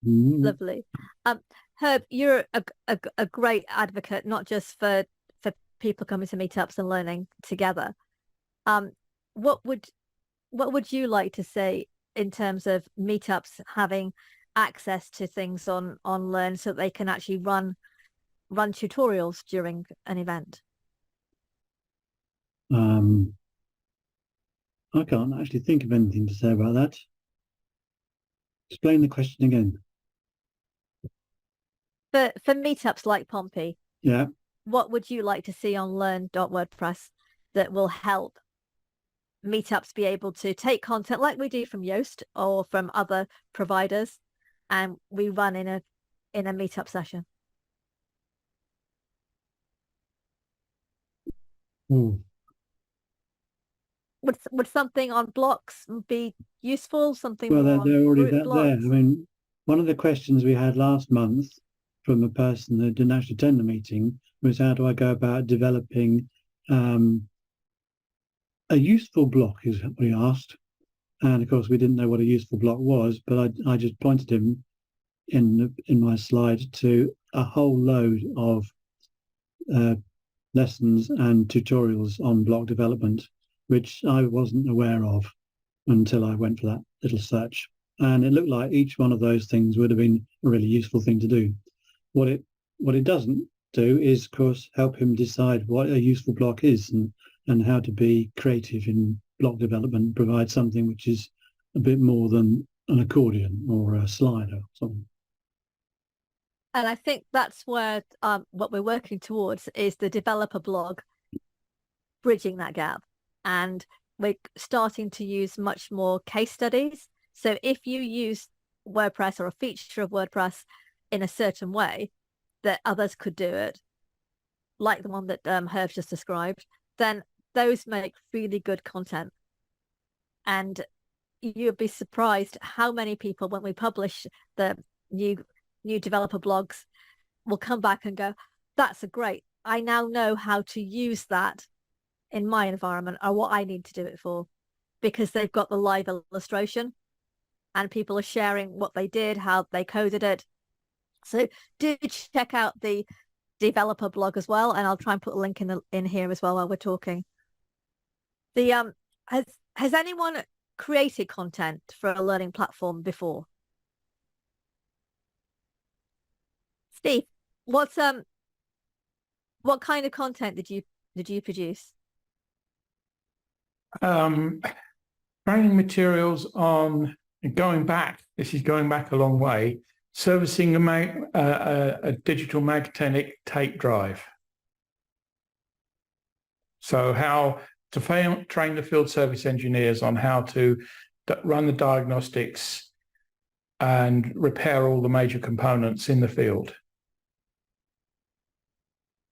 Lovely. Herb, you're a great advocate, not just for people coming to meetups and learning together. What would you like to say in terms of meetups having access to things on Learn so that they can actually run tutorials during an event? I can't actually think of anything to say about that. Explain the question again. For meetups like Pompey, Yeah. what would you like to see on learn.wordpress that will help meetups be able to take content like we do from Yoast or from other providers, and we run in a meetup session? Would something on blocks be useful? Something Well, more on they're already group there. I blocks? mean, one of the questions we had last month from a person who didn't actually attend the meeting was, how do I go about developing a useful block, is what we asked. And of course, we didn't know what a useful block was, but I just pointed him in my slide to a whole load of lessons and tutorials on block development, which I wasn't aware of until I went for that little search. And it looked like each one of those things would have been a really useful thing to do. What it doesn't do is, of course, help him decide what a useful block is and how to be creative in block development, provide something which is a bit more than an accordion or a slide or something. And I think that's where what we're working towards is the developer blog, bridging that gap. And we're starting to use much more case studies. So if you use WordPress or a feature of WordPress in a certain way that others could do it, like the one that Herb just described, then those make really good content. And you'd be surprised how many people, when we publish the new developer blogs, will come back and go, that's a great, I now know how to use that in my environment or what I need to do it for, because they've got the live illustration and people are sharing what they did, how they coded it. So do check out the developer blog as well, and I'll try and put a link in here as well while we're talking. The has anyone created content for a learning platform before? Steve, what kind of content did you produce? Training materials on going back. This is going back a long way. Servicing a digital magnetic tape drive. So how to train the field service engineers on how to run the diagnostics and repair all the major components in the field.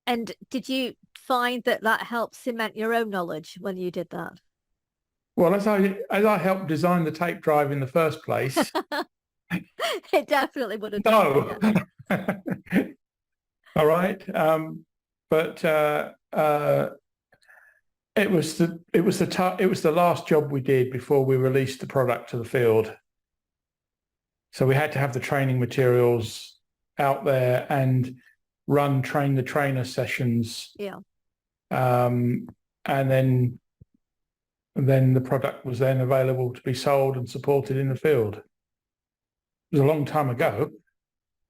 And did you find that helped cement your own knowledge when you did that? Well, as I helped design the tape drive in the first place, it definitely would have. No. All right, but it was the last job we did before we released the product to the field. So we had to have the training materials out there and run train the trainer sessions. Yeah. And then the product was then available to be sold and supported in the field. It was a long time ago,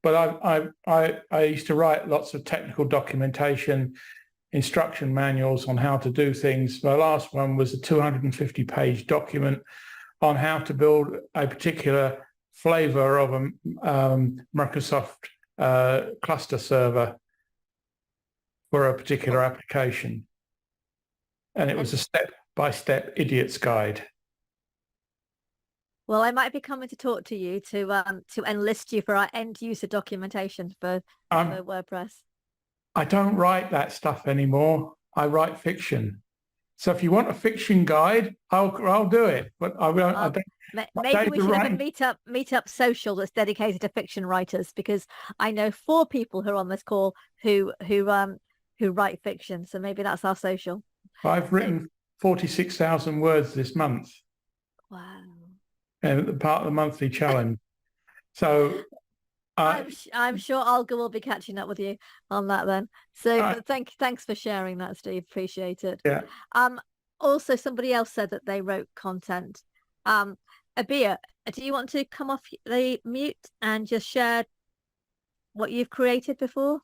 but I used to write lots of technical documentation, instruction manuals on how to do things. My last one was a 250-page document on how to build a particular flavor of a Microsoft cluster server for a particular application. And it was a step-by-step idiot's guide. Well, I might be coming to talk to you to enlist you for our end user documentation for WordPress. I don't write that stuff anymore. I write fiction. So if you want a fiction guide, I'll do it. But I don't. Maybe we should have a meetup social that's dedicated to fiction writers, because I know 4 people who are on this call who write fiction. So maybe that's our social. I've written 46,000 words this month. Wow. And part of the monthly challenge. So I'm sure Olga will be catching up with you on that then. So thanks for sharing that, Steve. Appreciate it. Yeah. Also, somebody else said that they wrote content. Abha, do you want to come off the mute and just share what you've created before?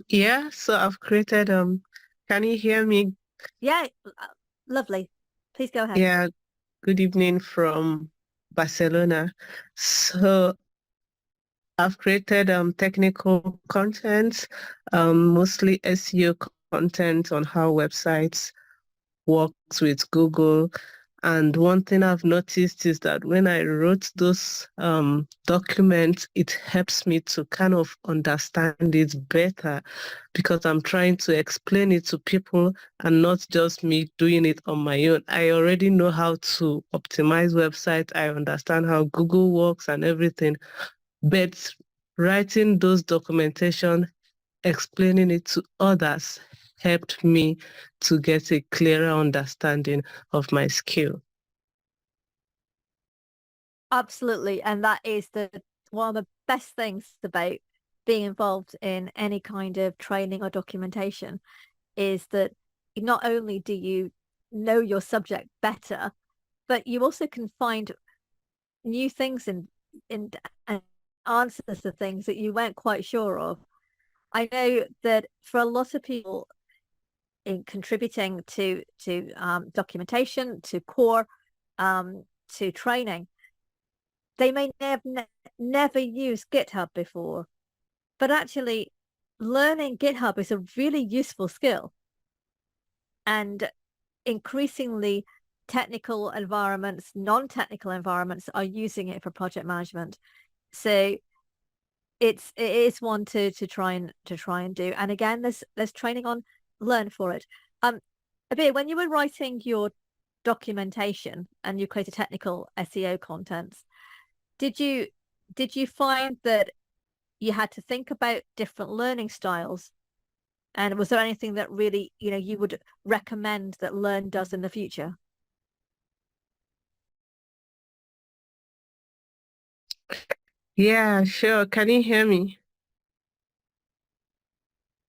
Yeah, so I've created can you hear me? Yeah, lovely. Please go ahead. Yeah, good evening from Barcelona. So I've created technical content, mostly SEO content on how websites works with Google And one thing I've noticed is that when I wrote those documents, it helps me to kind of understand it better because I'm trying to explain it to people and not just me doing it on my own. I already know how to optimize websites. I understand how Google works and everything. But writing those documentation, explaining it to others helped me to get a clearer understanding of my skill. Absolutely. And that is one of the best things about being involved in any kind of training or documentation is that not only do you know your subject better, but you also can find new things and answers to things that you weren't quite sure of. I know that for a lot of people in contributing to documentation, to core, to training, they may never use GitHub before, but actually learning GitHub is a really useful skill. And increasingly technical environments, non-technical environments are using it for project management. So it is one to try and do. And again, there's training on Learn for it. Abha, when you were writing your documentation and you created technical SEO contents, did you find that you had to think about different learning styles? And was there anything that really, you would recommend that Learn does in the future? Yeah, sure. Can you hear me?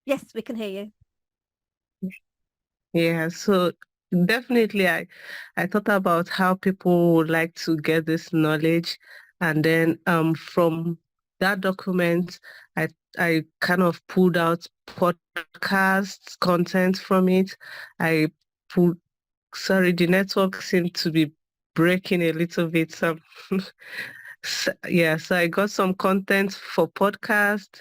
Yes, we can hear you. Yeah, so definitely I thought about how people would like to get this knowledge, and then from that document I kind of pulled out podcast content from it. I pulled Sorry, the network seemed to be breaking a little bit. So so I got some content for podcast,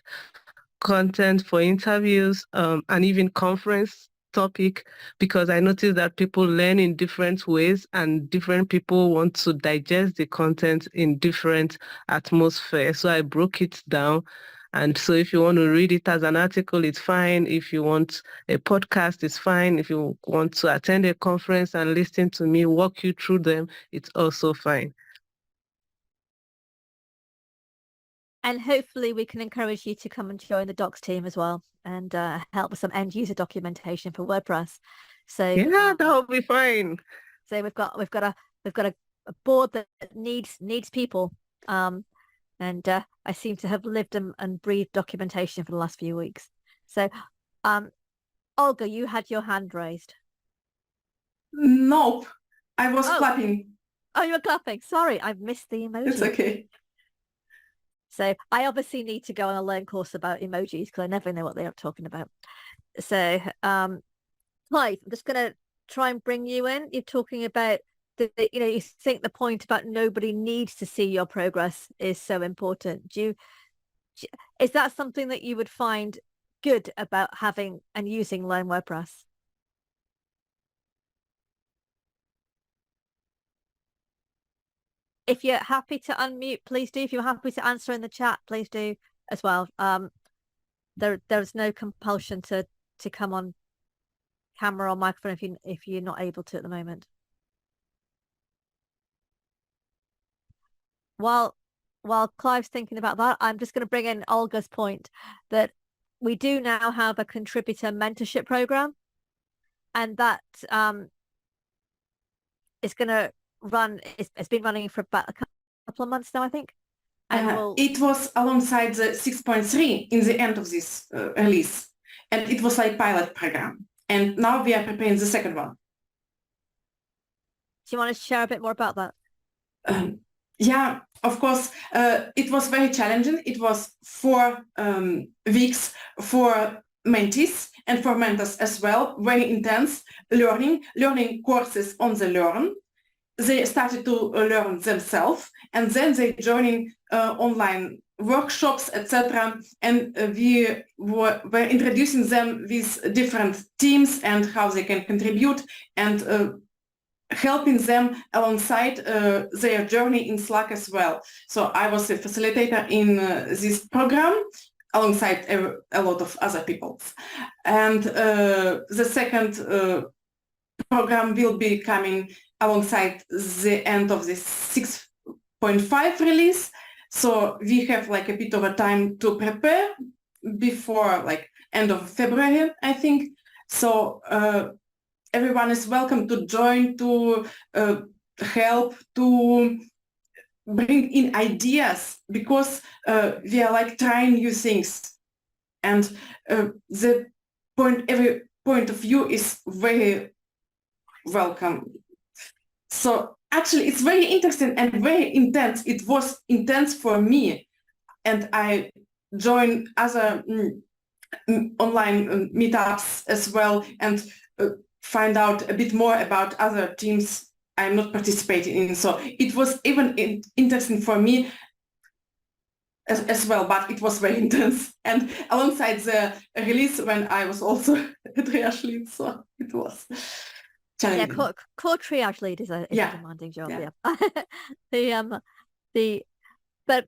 content for interviews, and even conference topic, because I noticed that people learn in different ways and different people want to digest the content in different atmosphere. So I broke it down. And so if you want to read it as an article, it's fine. If you want a podcast, it's fine. If you want to attend a conference and listen to me walk you through them, it's also fine. And hopefully we can encourage you to come and join the docs team as well and help with some end user documentation for WordPress. So Yeah, that'll be fine. So we've got a board that needs people. And I seem to have lived and breathed documentation for the last few weeks. So Olga, you had your hand raised. Nope, I was clapping. Oh, you were clapping. Sorry, I've missed the emoji. It's okay. So I obviously need to go on a Learn course about emojis because I never know what they are talking about. So Clive, I'm just going to try and bring you in. You're talking about you think the point about nobody needs to see your progress is so important. Is that something that you would find good about having and using Learn WordPress? If you're happy to unmute, please do. If you're happy to answer in the chat, please do as well. There's no compulsion to come on camera or microphone if you're not able to at the moment. While Clive's thinking about that, I'm just going to bring in Olga's point that we do now have a contributor mentorship program, and that is going to run. It's been running for about a couple of months now, I think. And it was alongside the 6.3 in the end of this release, and it was like pilot program. And now we are preparing the second one. Do you want to share a bit more about that? Yeah, of course. It was very challenging. It was 4 weeks for mentees and for mentors as well. Very intense learning courses on the Learn. They started to learn themselves, and then they joining online workshops, etc. And we were introducing them with different teams and how they can contribute, and helping them alongside their journey in Slack as well. So I was a facilitator in this program alongside a lot of other people. And the second program will be coming alongside the end of the 6.5 release. So we have like a bit of a time to prepare before like end of February, I think. So everyone is welcome to join, to help, to bring in ideas, because we are like trying new things, and every point of view is very welcome. So actually it's very interesting and very intense. It was intense for me, and I joined other online meetups as well, and find out a bit more about other teams I'm not participating in. So it was even interesting for me as well, but it was very intense. And alongside the release when I was also a triage lead, so it was challenging. Yeah, core triage lead is a demanding job. Yeah. But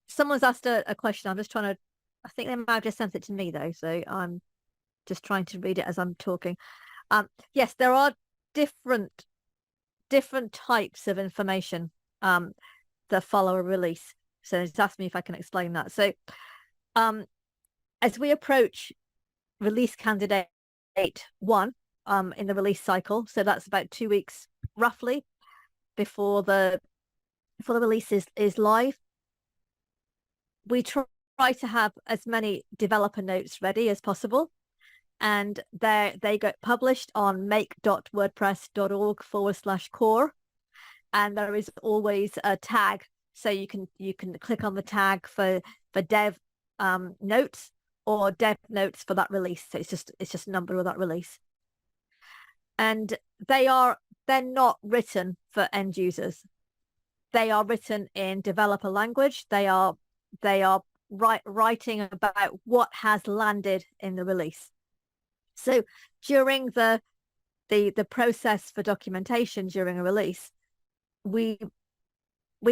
someone's asked a question. I'm just trying to, I think they might have just sent it to me though, so I'm just trying to read it as I'm talking. Yes, there are different types of information that follow a release. So it's asked me if I can explain that. So as we approach release candidate 1 in the release cycle, so that's about 2 weeks roughly before the release is live, we try to have as many developer notes ready as possible. And they get published on make.wordpress.org/core, and there is always a tag, so you can click on the tag for dev notes or dev notes for that release. So it's just a number of that release, and they're not written for end users. They are written in developer language. They are writing about what has landed in the release. So during the process for documentation during a release, we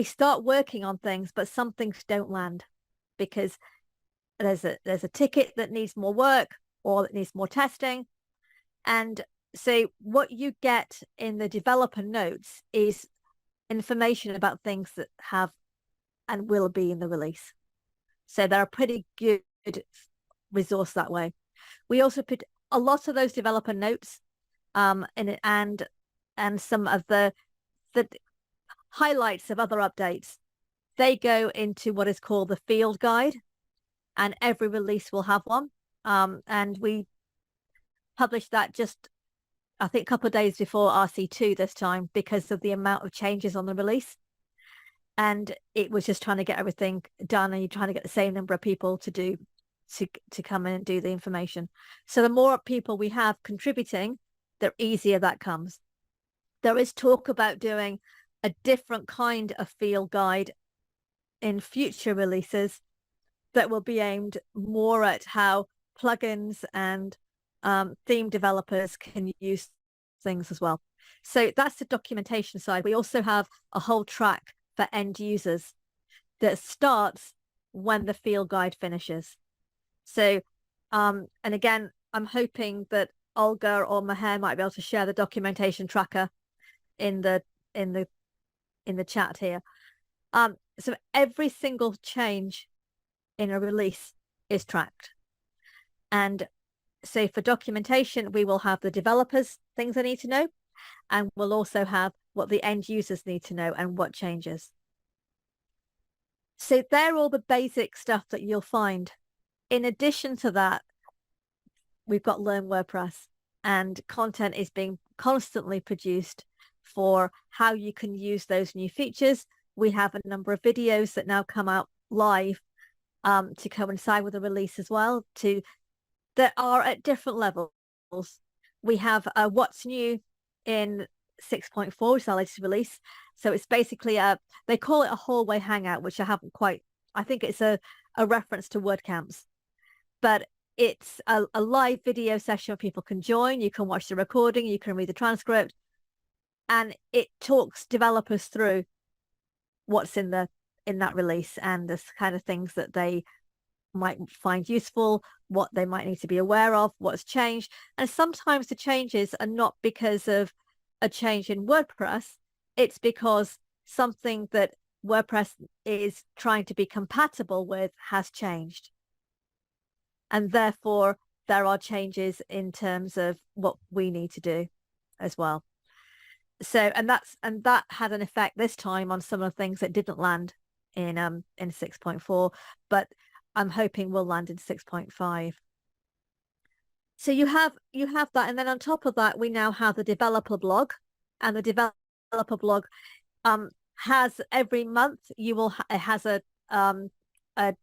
start working on things, but some things don't land because there's a ticket that needs more work or that needs more testing. And so what you get in the developer notes is information about things that have and will be in the release. So they're a pretty good resource that way. We also put a lot of those developer notes in it, and some of the highlights of other updates. They go into what is called the field guide, and every release will have one. And we published that just, I think, a couple of days before RC2 this time because of the amount of changes on the release. And it was just trying to get everything done, and you're trying to get the same number of people to come in and do the information. So the more people we have contributing, the easier that comes. There is talk about doing a different kind of field guide in future releases that will be aimed more at how plugins and theme developers can use things as well. So that's the documentation side. We also have a whole track for end users that starts when the field guide finishes. So, and again, I'm hoping that Olga or Maher might be able to share the documentation tracker in the chat here. So every single change in a release is tracked. And so for documentation, we will have the developers, things they need to know, and we'll also have what the end users need to know and what changes. So they're all the basic stuff that you'll find. In addition to that, we've got Learn WordPress, and content is being constantly produced for how you can use those new features. We have a number of videos that now come out live to coincide with the release as well, that are at different levels. We have what's new in 6.4, which is our latest release. So it's basically they call it a hallway hangout, which I think it's a reference to WordCamps, but it's a live video session where people can join. You can watch the recording, you can read the transcript, and it talks developers through what's in that release and the kind of things that they might find useful, what they might need to be aware of, what's changed. And sometimes the changes are not because of a change in WordPress, it's because something that WordPress is trying to be compatible with has changed. And therefore there are changes in terms of what we need to do as well. So, and that had an effect this time on some of the things that didn't land in 6.4, but I'm hoping will land in 6.5. So you have that, and then on top of that, we now have the developer blog, and the developer blog has every month it has a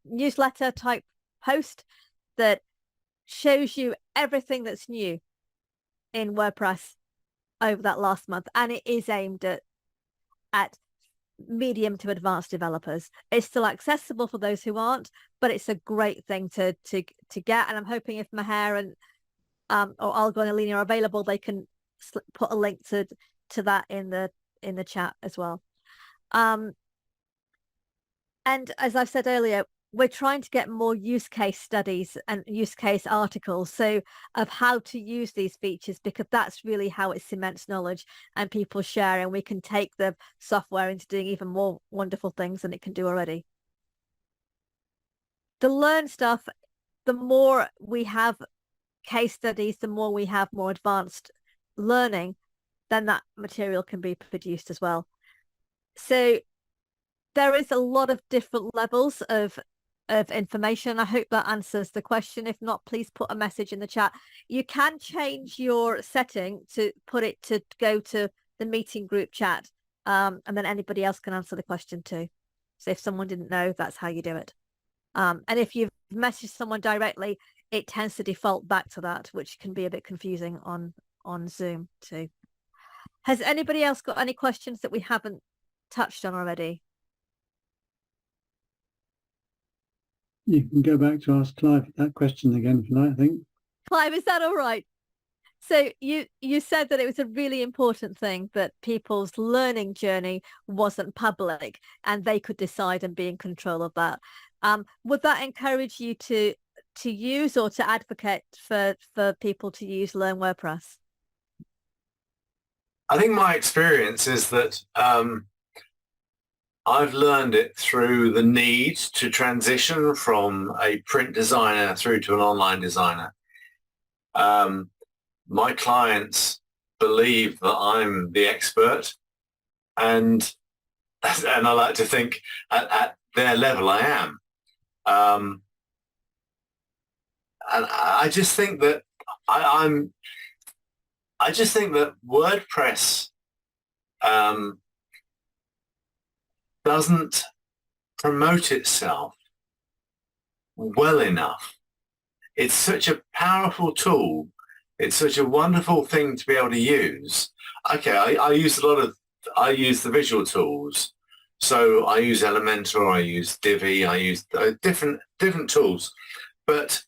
newsletter type post that shows you everything that's new in WordPress over that last month, and it is aimed at medium to advanced developers. It's still accessible for those who aren't, but it's a great thing to get. And I'm hoping if Maher and or Olga and Alina are available, they can put a link to that in the chat as well. And as I've said earlier, we're trying to get more use case studies and use case articles, so of how to use these features, because that's really how it cements knowledge and people share, and we can take the software into doing even more wonderful things than it can do already. The learn stuff, the more we have case studies, the more we have more advanced learning, then that material can be produced as well. So there is a lot of different levels of information. I hope that answers the question. If not, please put a message in the chat. You can change your setting to put it to go to the meeting group chat, and then anybody else can answer the question too. So if someone didn't know, that's how you do it. And if you've messaged someone directly, it tends to default back to that, which can be a bit confusing on Zoom too. Has anybody else got any questions that we haven't touched on already? You can go back to ask Clive that question again if you like, I think. Clive, is that all right? So you said that it was a really important thing that people's learning journey wasn't public and they could decide and be in control of that. Would that encourage you to use or to advocate for people to use Learn WordPress? I think my experience is that I've learned it through the need to transition from a print designer through to an online designer. My clients believe that I'm the expert, and I like to think at their level I am. And I just think that I just think that WordPress doesn't promote itself well enough. It's such a powerful tool. It's such a wonderful thing to be able to use. Okay, I use the visual tools. So I use Elementor, I use Divi, I use different tools, but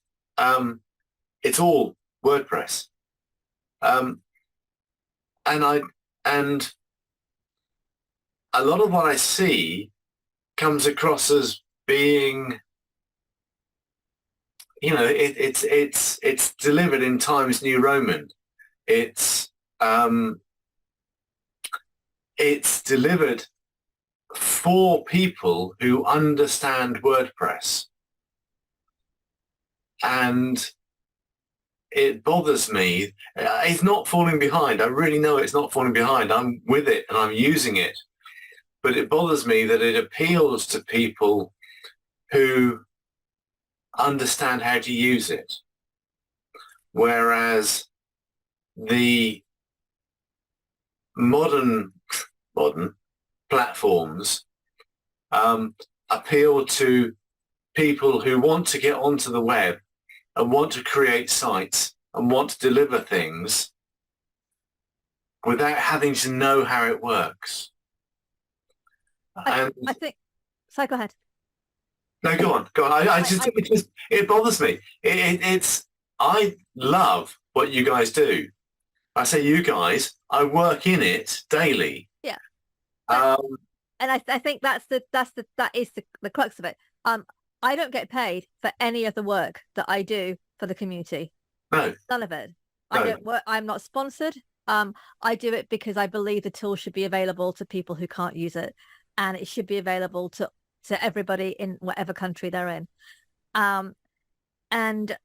it's all WordPress. And a lot of what I see comes across as being, you know, it's delivered in Times New Roman. It's delivered for people who understand WordPress, and it bothers me. It's not falling behind. I really know it's not falling behind. I'm with it and I'm using it. But it bothers me that it appeals to people who understand how to use it, whereas the modern platforms appeal to people who want to get onto the web and want to create sites and want to deliver things without having to know how it works. I think, so go ahead. No, go on. I just it bothers me. I love what you guys do, I say you guys, I work in it daily. Yeah. And I think that is the crux of it. I don't get paid for any of the work that I do for the community. No. None of it. No. I don't work. I'm not sponsored. I do it because I believe the tool should be available to people who can't use it, and it should be available to everybody in whatever country they're in. And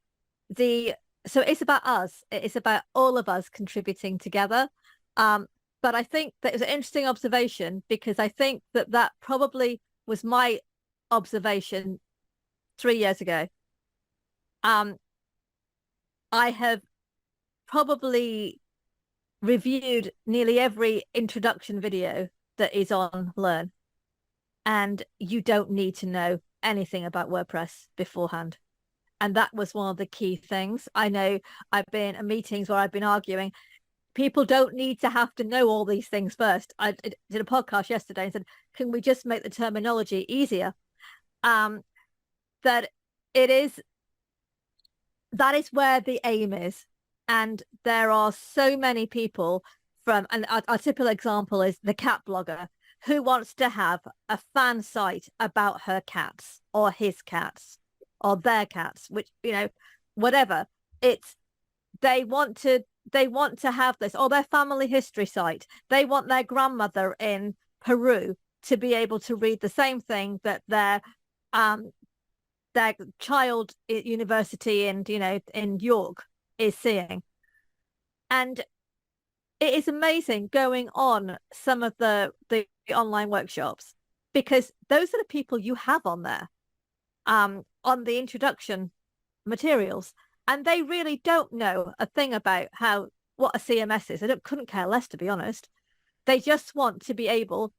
so it's about us. It's about all of us contributing together. But I think that was an interesting observation, because I think that probably was my observation 3 years ago. I have probably reviewed nearly every introduction video that is on Learn, and you don't need to know anything about WordPress beforehand. And that was one of the key things. I know I've been in meetings where I've been arguing, people don't need to have to know all these things first. I did a podcast yesterday and said, can we just make the terminology easier? That is where the aim is. And there are so many people and our typical example is the cat blogger who wants to have a fan site about her cats or his cats or their cats, which, whatever. They want to have this, or their family history site. They want their grandmother in Peru to be able to read the same thing that their child at university in York is seeing. And it is amazing going on some of the online workshops, because those are the people you have on there on the introduction materials, and they really don't know a thing about what a CMS is. They couldn't care less, to be honest. They just want to be able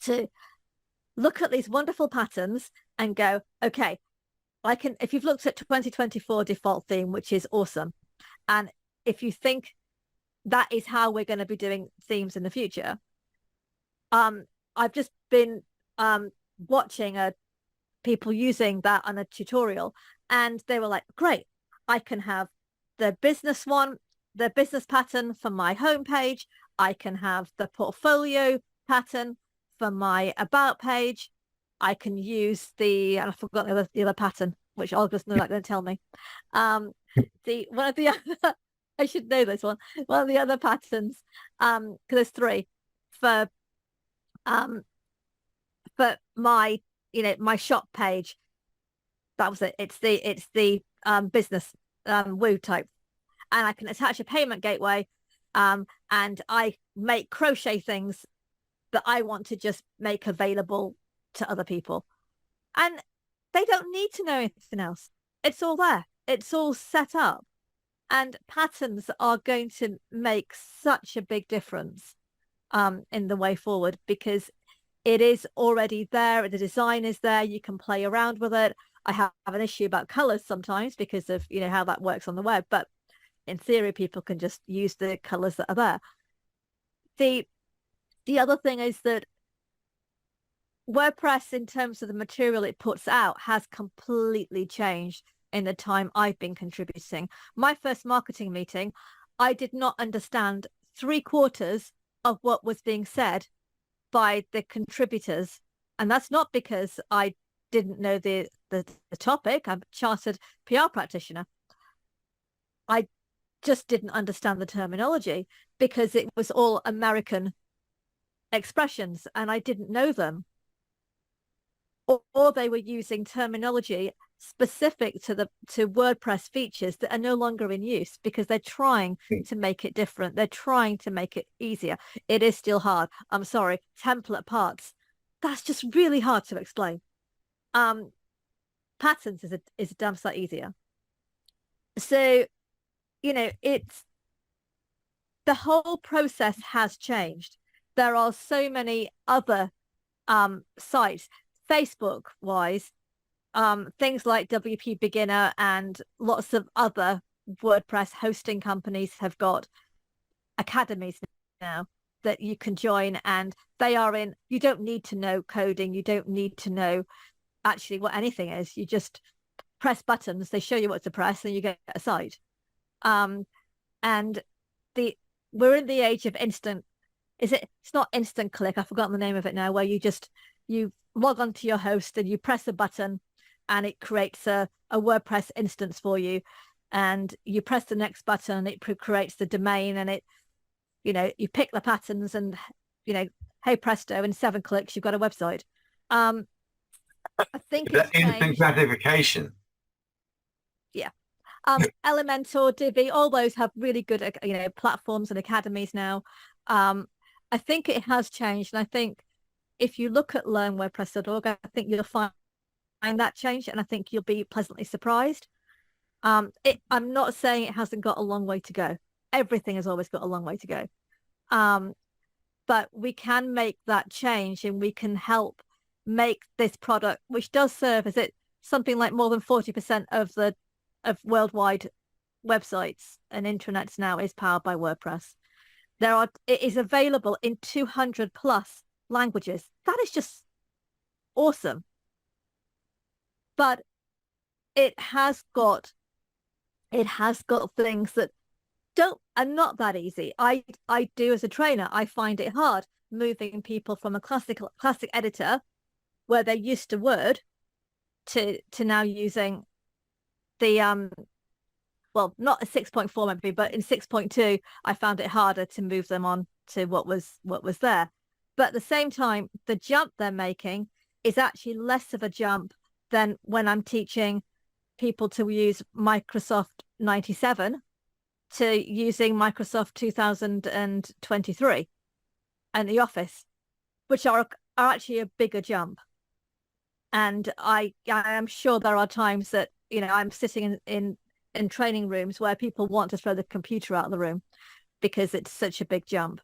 to look at these wonderful patterns and go, okay, if you've looked at 2024 default theme, which is awesome, and if you think that is how we're going to be doing themes in the future, I've just been watching people using that on a tutorial, and they were like, great, I can have the business pattern for my homepage. I can have the portfolio pattern for my about page. I can use and I forgot the other pattern, which Olga's not going to tell me. One of the other, I should know this one. One of the other patterns, because there's 3 for my my shop page. That was it. It's the business woo type, and I can attach a payment gateway, and I make crochet things that I want to just make available to other people, and they don't need to know anything else. It's all there. It's all set up, and patterns are going to make such a big difference in the way forward, because it is already there. The design is there. You can play around with it. I have an issue about colors sometimes because of how that works on the web, but in theory people can just use the colors that are there. The other thing is that WordPress, in terms of the material it puts out, has completely changed in the time I've been contributing. My first marketing meeting, I did not understand 3/4 of what was being said by the contributors, and that's not because I didn't know the topic. I'm a chartered PR practitioner. I just didn't understand the terminology because it was all American expressions and I didn't know them, or they were using terminology specific to WordPress features that are no longer in use because they're trying to make it different. They're trying to make it easier. It is still hard. I'm sorry. Template parts, that's just really hard to explain. Patterns is a damn sight easier. So, it's the whole process has changed. There are so many other sites, Facebook wise, things like WP Beginner and lots of other WordPress hosting companies have got academies now that you can join, and you don't need to know coding. You don't need to know actually what anything is. You just press buttons, they show you what to press, and you get a site. And we're in the age of instant. It's not instant click. I've forgotten the name of it now, where you log onto your host and you press a button and it creates a WordPress instance for you. And you press the next button and it creates the domain, and it, you pick the patterns and, hey presto, in 7 clicks, you've got a website. I think it's instant gratification. Yeah. Elementor, Divi, all those have really good, platforms and academies now. I think it has changed. And I think if you look at learnwordpress.org, I think you'll find that change, and I think you'll be pleasantly surprised. I'm not saying it hasn't got a long way to go. Everything has always got a long way to go. But we can make that change, and we can help make this product, which does serve as something like more than 40% of worldwide websites and intranets now is powered by WordPress. It is available in 200 plus languages. That is just awesome. But it has got things that are not that easy. I do as a trainer, I find it hard moving people from a classic editor where they're used to Word to now using the well, not a 6.4 maybe, but in 6.2 I found it harder to move them on to what was there. But at the same time, the jump they're making is actually less of a jump than when I'm teaching people to use Microsoft 97 to using Microsoft 2023 and the Office, which are actually a bigger jump. And I am sure there are times that, I'm sitting in training rooms where people want to throw the computer out of the room because it's such a big jump.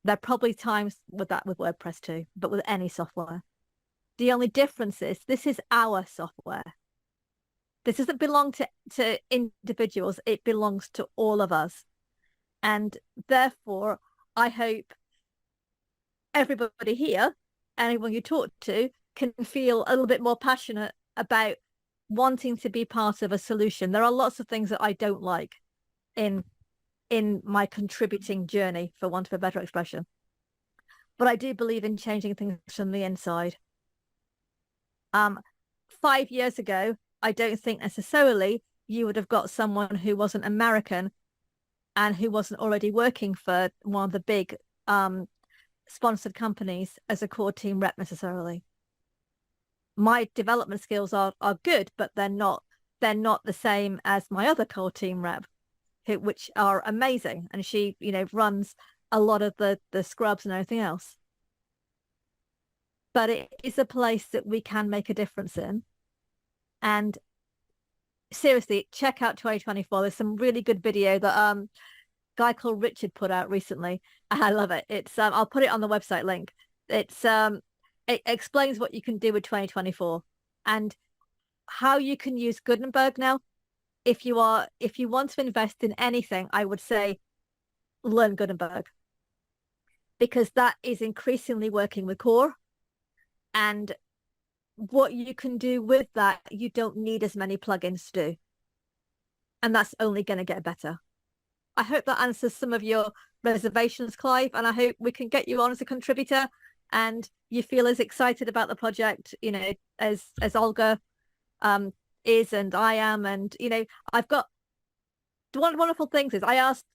There are probably times with WordPress too, but with any software. The only difference is this is our software. This doesn't belong to individuals. It belongs to all of us. And therefore, I hope everybody here, anyone you talk to, can feel a little bit more passionate about wanting to be part of a solution. There are lots of things that I don't like in my contributing journey, for want of a better expression. But I do believe in changing things from the inside. 5 years ago, I don't think necessarily you would have got someone who wasn't American and who wasn't already working for one of the big sponsored companies as a core team rep necessarily. My development skills are good, but they're not the same as my other core team rep, which are amazing. And she, runs a lot of the scrubs and everything else. But it is a place that we can make a difference in. And seriously, check out 2024. There's some really good video that a guy called Richard put out recently. I love it. It's I'll put it on the website link. It's it explains what you can do with 2024 and how you can use Gutenberg now. If you want to invest in anything, I would say learn Gutenberg, because that is increasingly working with core. And what you can do with that, you don't need as many plugins to do. And that's only going to get better. I hope that answers some of your reservations, Clive, and I hope we can get you on as a contributor and you feel as excited about the project, as Olga is, and I am. And, I've got one wonderful things is I asked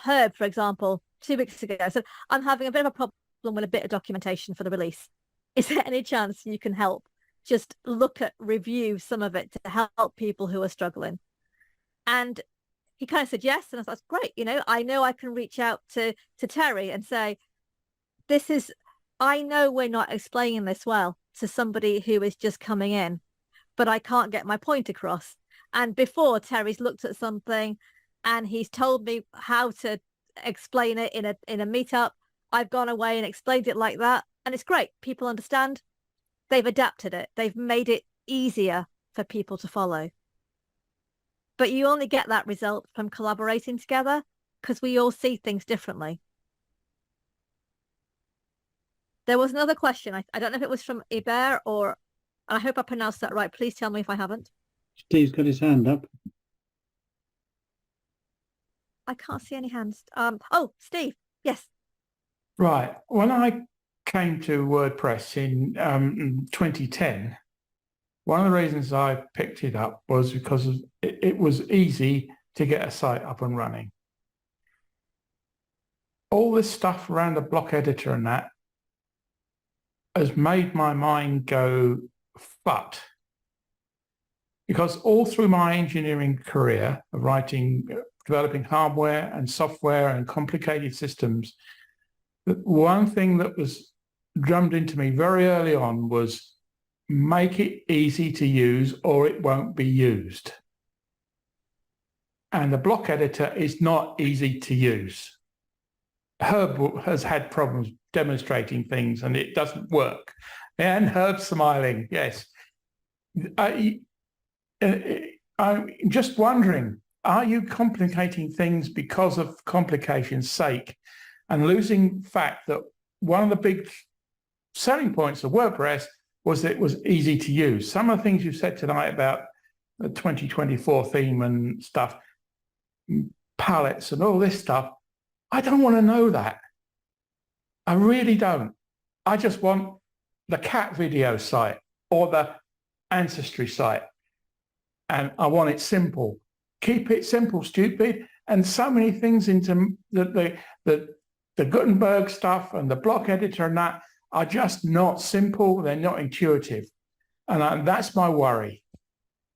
Herb, for example, 2 weeks ago, I said, I'm having a bit of a problem with a bit of documentation for the release. Is there any chance you can help? Just review some of it to help people who are struggling. And he kind of said yes. And I thought, that's great. I know I can reach out to Terry and say, I know we're not explaining this well to somebody who is just coming in, but I can't get my point across. And before, Terry's looked at something and he's told me how to explain it in a meetup. I've gone away and explained it like that. And it's great. People understand. They've adapted it. They've made it easier for people to follow. But you only get that result from collaborating together, because we all see things differently. There was another question. I don't know if it was from Iber or, I hope I pronounced that right. Please tell me if I haven't. Steve's got his hand up. I can't see any hands. Oh, Steve. Yes. Right. When I came to WordPress in 2010, one of the reasons I picked it up was because it was easy to get a site up and running. All this stuff around the block editor and that has made my mind go fut. Because all through my engineering career of writing, developing hardware and software and complicated systems, one thing that was drummed into me very early on was make it easy to use or it won't be used. And the block editor is not easy to use. Herb has had problems demonstrating things and it doesn't work. And Herb's smiling, yes. I'm just wondering, are you complicating things because of complication's sake and losing fact that one of the big selling points of WordPress was that it was easy to use? Some of the things you said tonight about the 2024 theme and stuff, palettes and all this stuff, I don't want to know that. I really don't. I just want the cat video site or the ancestry site. And I want it simple. Keep it simple, stupid. And so many things into the Gutenberg stuff and the block editor and that are just not simple. They're not intuitive. And that's my worry.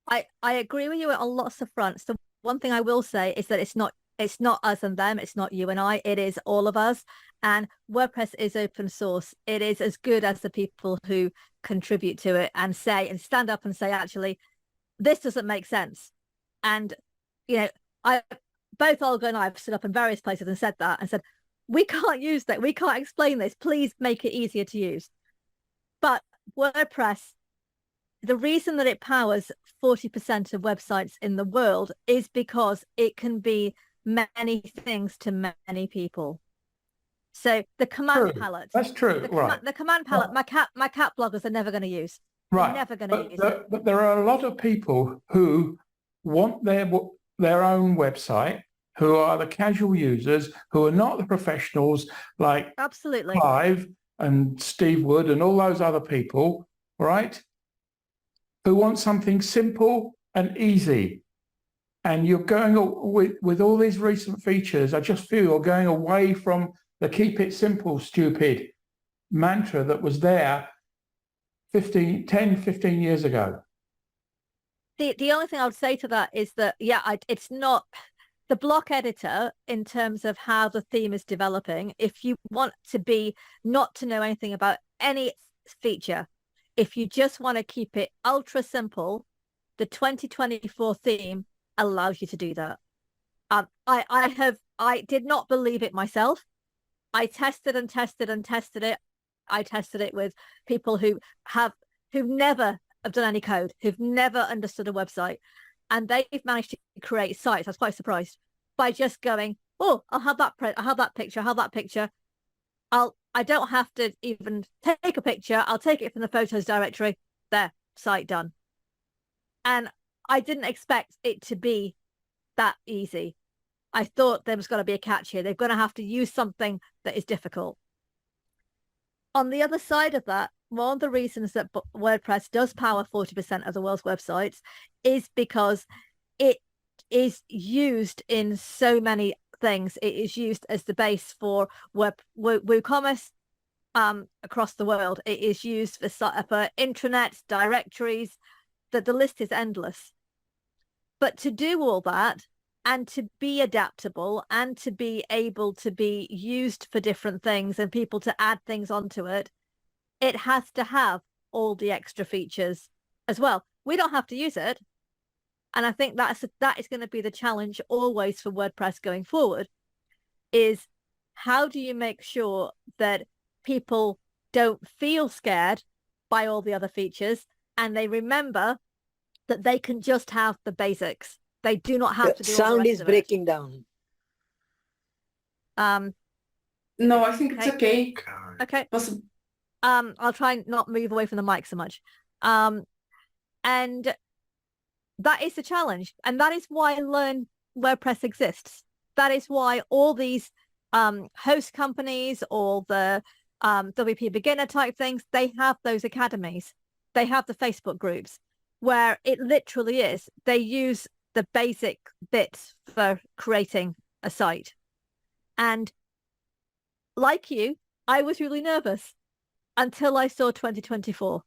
I agree with you on lots of fronts. The one thing I will say is that it's not us and them. It's not you and I. It is all of us. And WordPress is open source. It is as good as the people who contribute to it and say and stand up and say, actually, this doesn't make sense. And, you know, both Olga and I have stood up in various places and said that and said, we can't use that. We can't explain this. Please make it easier to use. But WordPress, the reason that it powers 40% of websites in the world is because it can be many things to many people. So the command palette. That's true. The command palette, my cat bloggers are never going to use. Right. They're never going to use it. But there are a lot of people who want their own website, who are the casual users, who are not the professionals like Absolutely. Clive and Steve Wood and all those other people, right? Who want something simple and easy. And you're going with all these recent features, I just feel you're going away from the keep it simple, stupid mantra that was there 10, 15 years ago. The only thing I would say to that is that, it's not the block editor in terms of how the theme is developing. If you want to be not to know anything about any feature, if you just want to keep it ultra simple, the 2024 theme allows you to do that. I did not believe it myself. I tested and tested and tested it. I tested it with people who've never have done any code, who've never understood a website, and they've managed to create sites. I was quite surprised by just going, oh, I'll have that picture. I don't have to even take a picture. I'll take it from the photos directory. There, site done. And I didn't expect it to be that easy. I thought there was going to be a catch here. They're going to have to use something that is difficult. On the other side of that, one of the reasons that WordPress does power 40% of the world's websites is because it is used in so many things. It is used as the base for WooCommerce across the world. It is used for intranets, directories, that the list is endless. But to do all that and to be adaptable and to be able to be used for different things and people to add things onto it, it has to have all the extra features as well. We don't have to use it. And I think that is going to be the challenge always for WordPress going forward, is how do you make sure that people don't feel scared by all the other features and they remember that they can just have the basics. They do not have to do all the sound rest is of breaking down. No, I think it's okay. Okay. Possible. I'll try and not move away from the mic so much. And that is the challenge. And that is why Learn WordPress exists. That is why all these host companies, all the WP beginner type things, they have those academies. They have the Facebook groups where it literally is. They use the basic bits for creating a site. And like you, I was really nervous until I saw 2024.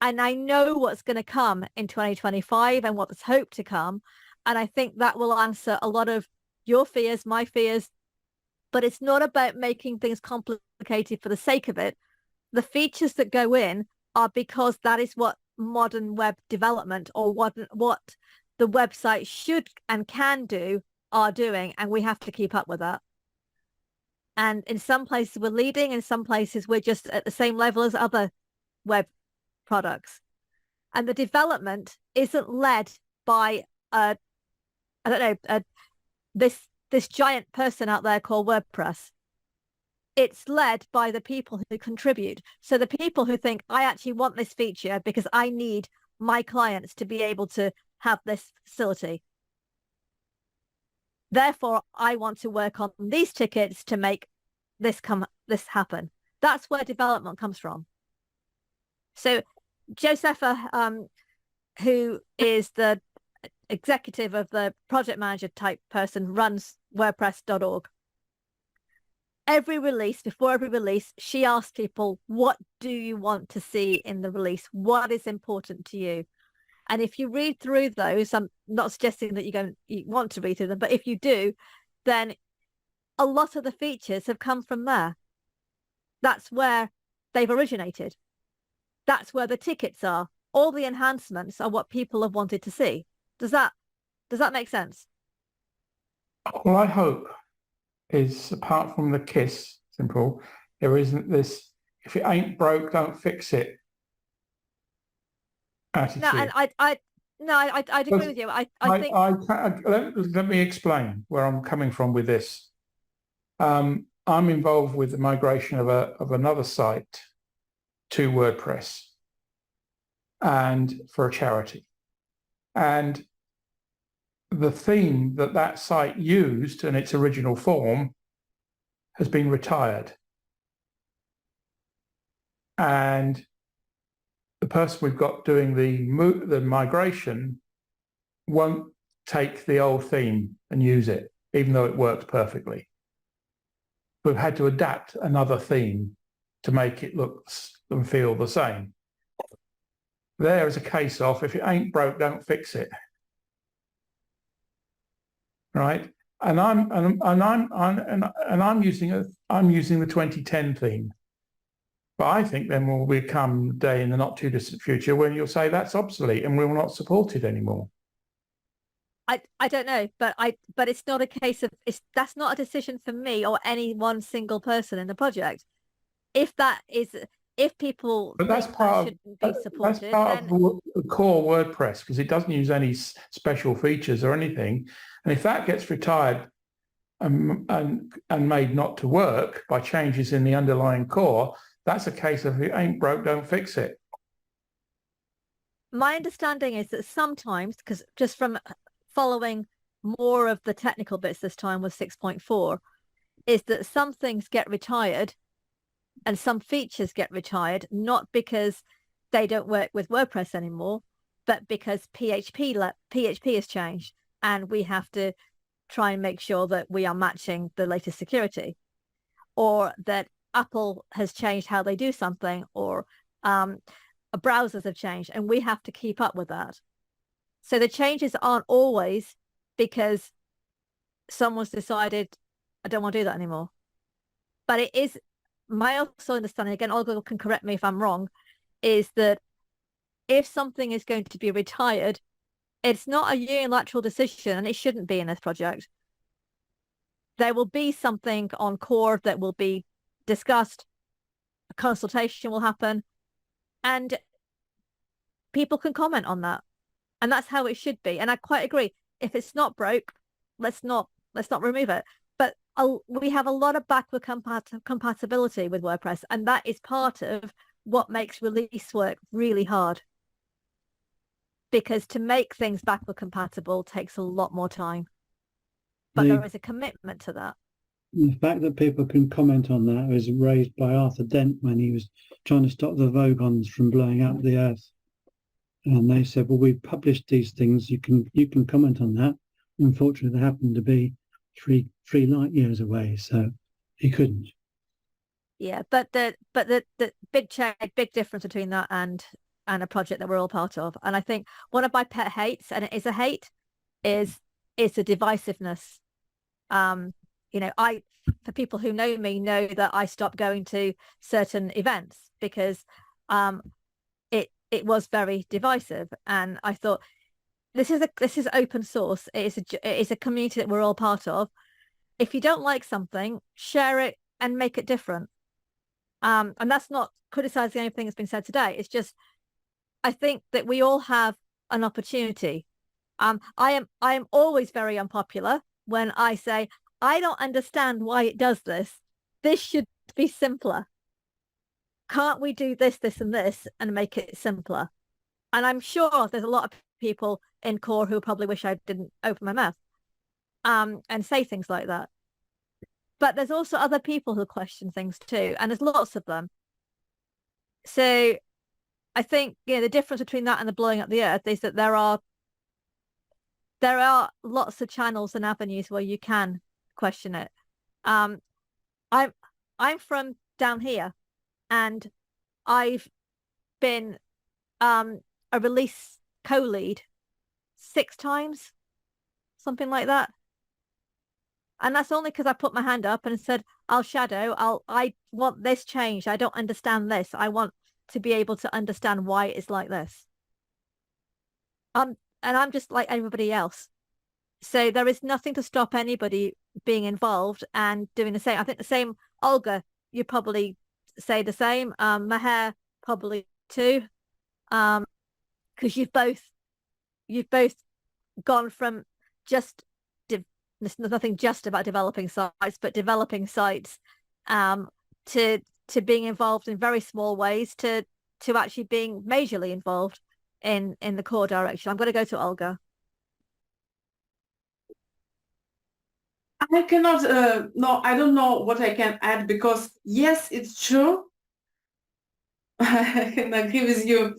And I know what's going to come in 2025 and what's hoped to come. And I think that will answer a lot of your fears, my fears. But it's not about making things complicated for the sake of it. The features that go in are because that is what modern web development, or what the website should and can do, are doing. And we have to keep up with that. And in some places we're leading, in some places we're just at the same level as other web products. And the development isn't led by this giant person out there called WordPress. It's led by the people who contribute. So the people who think, I actually want this feature because I need my clients to be able to have this facility. Therefore, I want to work on these tickets to make this happen. That's where development comes from. So Josepha, who is the executive of the project manager type person, runs WordPress.org. Before every release, she asks people, what do you want to see in the release? What is important to you? And if you read through those, I'm not suggesting that you want to read through them, but if you do, then a lot of the features have come from there. That's where they've originated. That's where the tickets are. All the enhancements are what people have wanted to see. Does that make sense? All I hope is, apart from the KISS simple, there isn't this, if it ain't broke, don't fix it attitude. No, and I'd agree with you. I think let me explain where I'm coming from with this. I'm involved with the migration of another site to WordPress, and for a charity. And the theme that site used in its original form has been retired. And the person we've got doing the migration won't take the old theme and use it, even though it works perfectly. We've had to adapt another theme to make it look and feel the same. There is a case of, if it ain't broke, don't fix it. Right? And I'm using the 2010 theme. But I think then will become a day in the not too distant future when you'll say that's obsolete and we will not support it anymore. I don't know, but it's not a case of, that's not a decision for me or any one single person in the project. If people but that's part shouldn't be supported, that's part of the core WordPress, because it doesn't use any special features or anything. And if that gets retired and made not to work by changes in the underlying core, that's a case of, if it ain't broke, don't fix it. My understanding is that sometimes, because just from following more of the technical bits this time with 6.4, is that some things get retired and some features get retired, not because they don't work with WordPress anymore, but because PHP has changed and we have to try and make sure that we are matching the latest security, or that Apple has changed how they do something, or browsers have changed and we have to keep up with that. So the changes aren't always because someone's decided, I don't want to do that anymore. But it is my also understanding, again, Olga can correct me if I'm wrong, is that if something is going to be retired, it's not a unilateral decision, and it shouldn't be in this project. There will be something on core that will be discussed, a consultation will happen, and people can comment on that. And that's how it should be. And I quite agree. If it's not broke, let's not remove it. But we have a lot of backward compatibility with WordPress, and that is part of what makes release work really hard. Because to make things backward compatible takes a lot more time. but there is a commitment to that. The fact that people can comment on that was raised by Arthur Dent when he was trying to stop the Vogons from blowing up the Earth. And they said, well, we've published these things, you can comment on that. Unfortunately, they happened to be three light years away, so he couldn't. Yeah, but the big difference between that and a project that we're all part of. And I think one of my pet hates, and it is a hate, is the divisiveness. You know, for people who know me know that I stopped going to certain events because it was very divisive, and I thought this is open source. It is a community that we're all part of. If you don't like something, share it and make it different. And that's not criticizing anything that's been said today. It's just I think that we all have an opportunity. I am always very unpopular when I say I don't understand why it does this. This should be simpler. Can't we do this, this, and this and make it simpler? And I'm sure there's a lot of people in core who probably wish I didn't open my mouth and say things like that. But there's also other people who question things too, and there's lots of them. So I think, you know, the difference between that and the blowing up the earth is that there are lots of channels and avenues where you can question it. I'm from down here, and I've been a release co-lead 6 times, something like that. And that's only because I put my hand up and said, I'll shadow, I want this changed. I don't understand this. I want to be able to understand why it's like this. And I'm just like everybody else. So there is nothing to stop anybody being involved and doing the same. I think the same, Olga, you probably say the same. Maher probably too. Because you've both gone from just there's nothing just about developing sites, but developing sites to being involved in very small ways to actually being majorly involved in the core direction. I'm going to go to Olga. I cannot, no, I don't know what I can add, because yes, it's true. I can agree with you.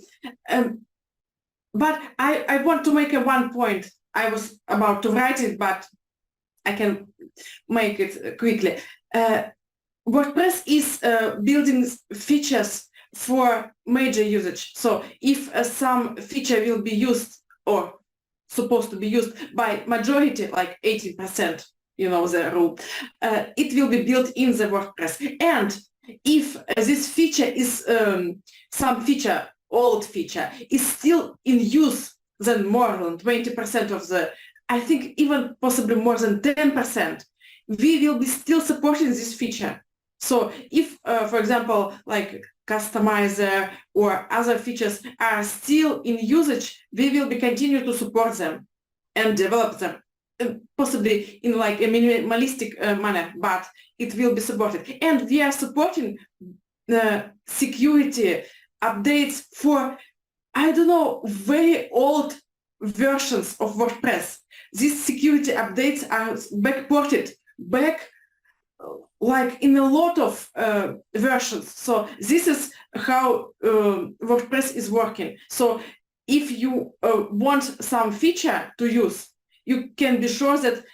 But I want to make one point. I was about to write it, but I can make it quickly. WordPress is building features for major usage. So if some feature will be used or supposed to be used by majority, like 80%, you know the rule, it will be built in the WordPress. And if this feature is some feature, old feature, is still in use, then more than 20% of the, I think even possibly more than 10%, we will be still supporting this feature. So if, for example, like customizer or other features are still in usage, we will be continue to support them and develop them, possibly in like a minimalistic manner, but it will be supported. And we are supporting security updates for, I don't know, very old versions of WordPress. These security updates are backported back like in a lot of versions. So this is how WordPress is working. So if you want some feature to use, you can be sure that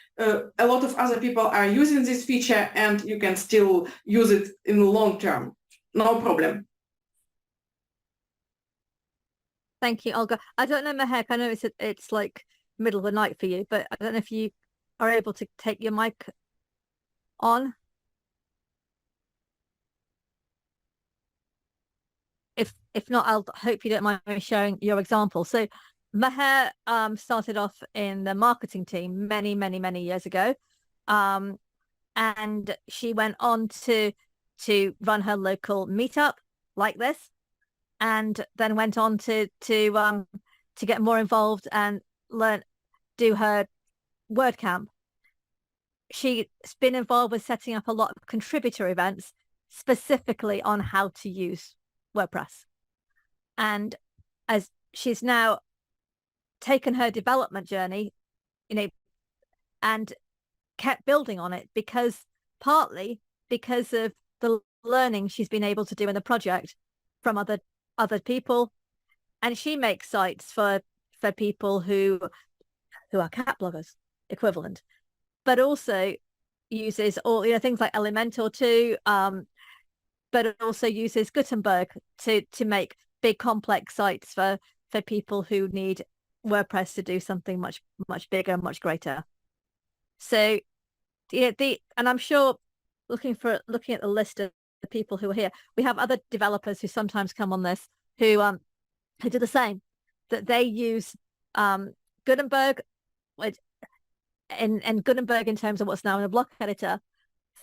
a lot of other people are using this feature and you can still use it in the long term. No problem. Thank you, Olga. I don't know, Mehek, I know it's like middle of the night for you, but I don't know if you are able to take your mic on. If not, I'll hope you don't mind me sharing your example. So Maher started off in the marketing team many years ago, and she went on to run her local meetup like this, and then went on to get more involved and do her WordCamp. She's been involved with setting up a lot of contributor events specifically on how to use WordPress. And as she's now taken her development journey, you know, and kept building on it, because partly because of the learning she's been able to do in the project from other people. And she makes sites for people who are cat bloggers equivalent, but also uses all, you know, things like Elementor too, but it also uses Gutenberg to make big complex sites for people who need WordPress to do something much bigger, much greater. So and I'm sure looking at the list of the people who are here, we have other developers who sometimes come on this who do the same, that they use Gutenberg, and Gutenberg in terms of what's now in a block editor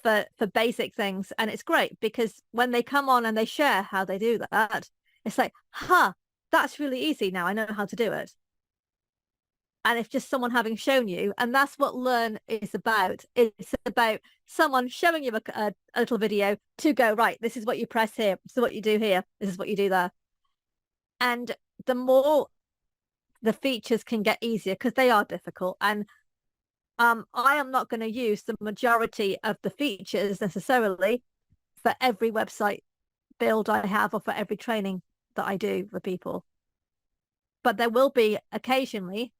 for basic things. And it's great because when they come on and they share how they do that, it's like, that's really easy now, I know how to do it. And it's just someone having shown you, and that's what Learn is about. It's about someone showing you a little video to go, right, this is what you press here, this is what you do here, this is what you do there. And the more the features can get easier, because they are difficult, and I am not going to use the majority of the features necessarily for every website build I have or for every training that I do for people. But there will be occasionally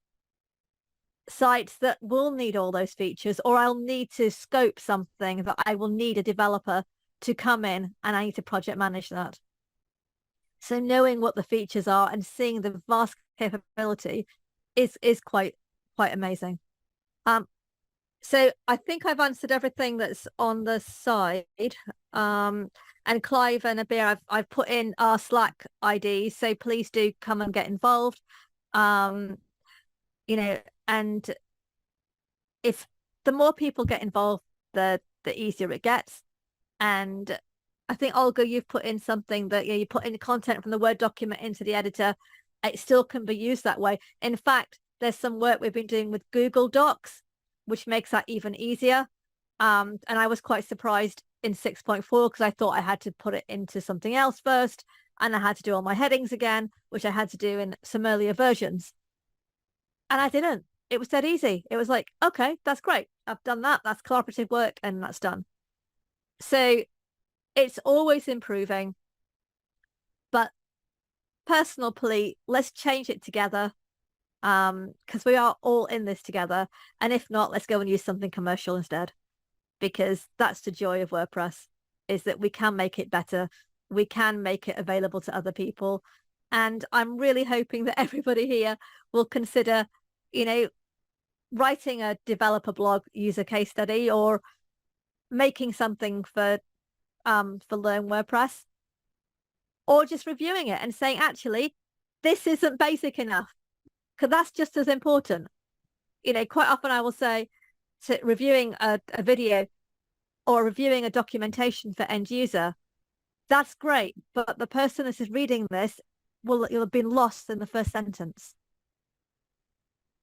sites that will need all those features, or I'll need to scope something that I will need a developer to come in and I need to project manage that. So knowing what the features are and seeing the vast capability is quite amazing. So I think I've answered everything that's on the side. And Clive and Abha, I've put in our Slack ID, so please do come and get involved. You know, and if the more people get involved, the easier it gets. And I think, Olga, you've put in something that, you know, you put in content from the Word document into the editor. It still can be used that way. In fact, there's some work we've been doing with Google Docs, which makes that even easier. And I was quite surprised in 6.4 because I thought I had to put it into something else first, and I had to do all my headings again, which I had to do in some earlier versions. And I didn't. It was dead easy. It was like, okay, that's great. I've done that. That's collaborative work, and that's done. So it's always improving. But personal plea, let's change it together, because we are all in this together. And if not, let's go and use something commercial instead, because that's the joy of WordPress, is that we can make it better. We can make it available to other people. And I'm really hoping that everybody here will consider, you know, writing a developer blog user case study, or making something for Learn WordPress, or just reviewing it and saying, actually, this isn't basic enough, because that's just as important. You know, quite often I will say, to reviewing a video or reviewing a documentation for end user, that's great, but the person that is reading this you'll have been lost in the first sentence.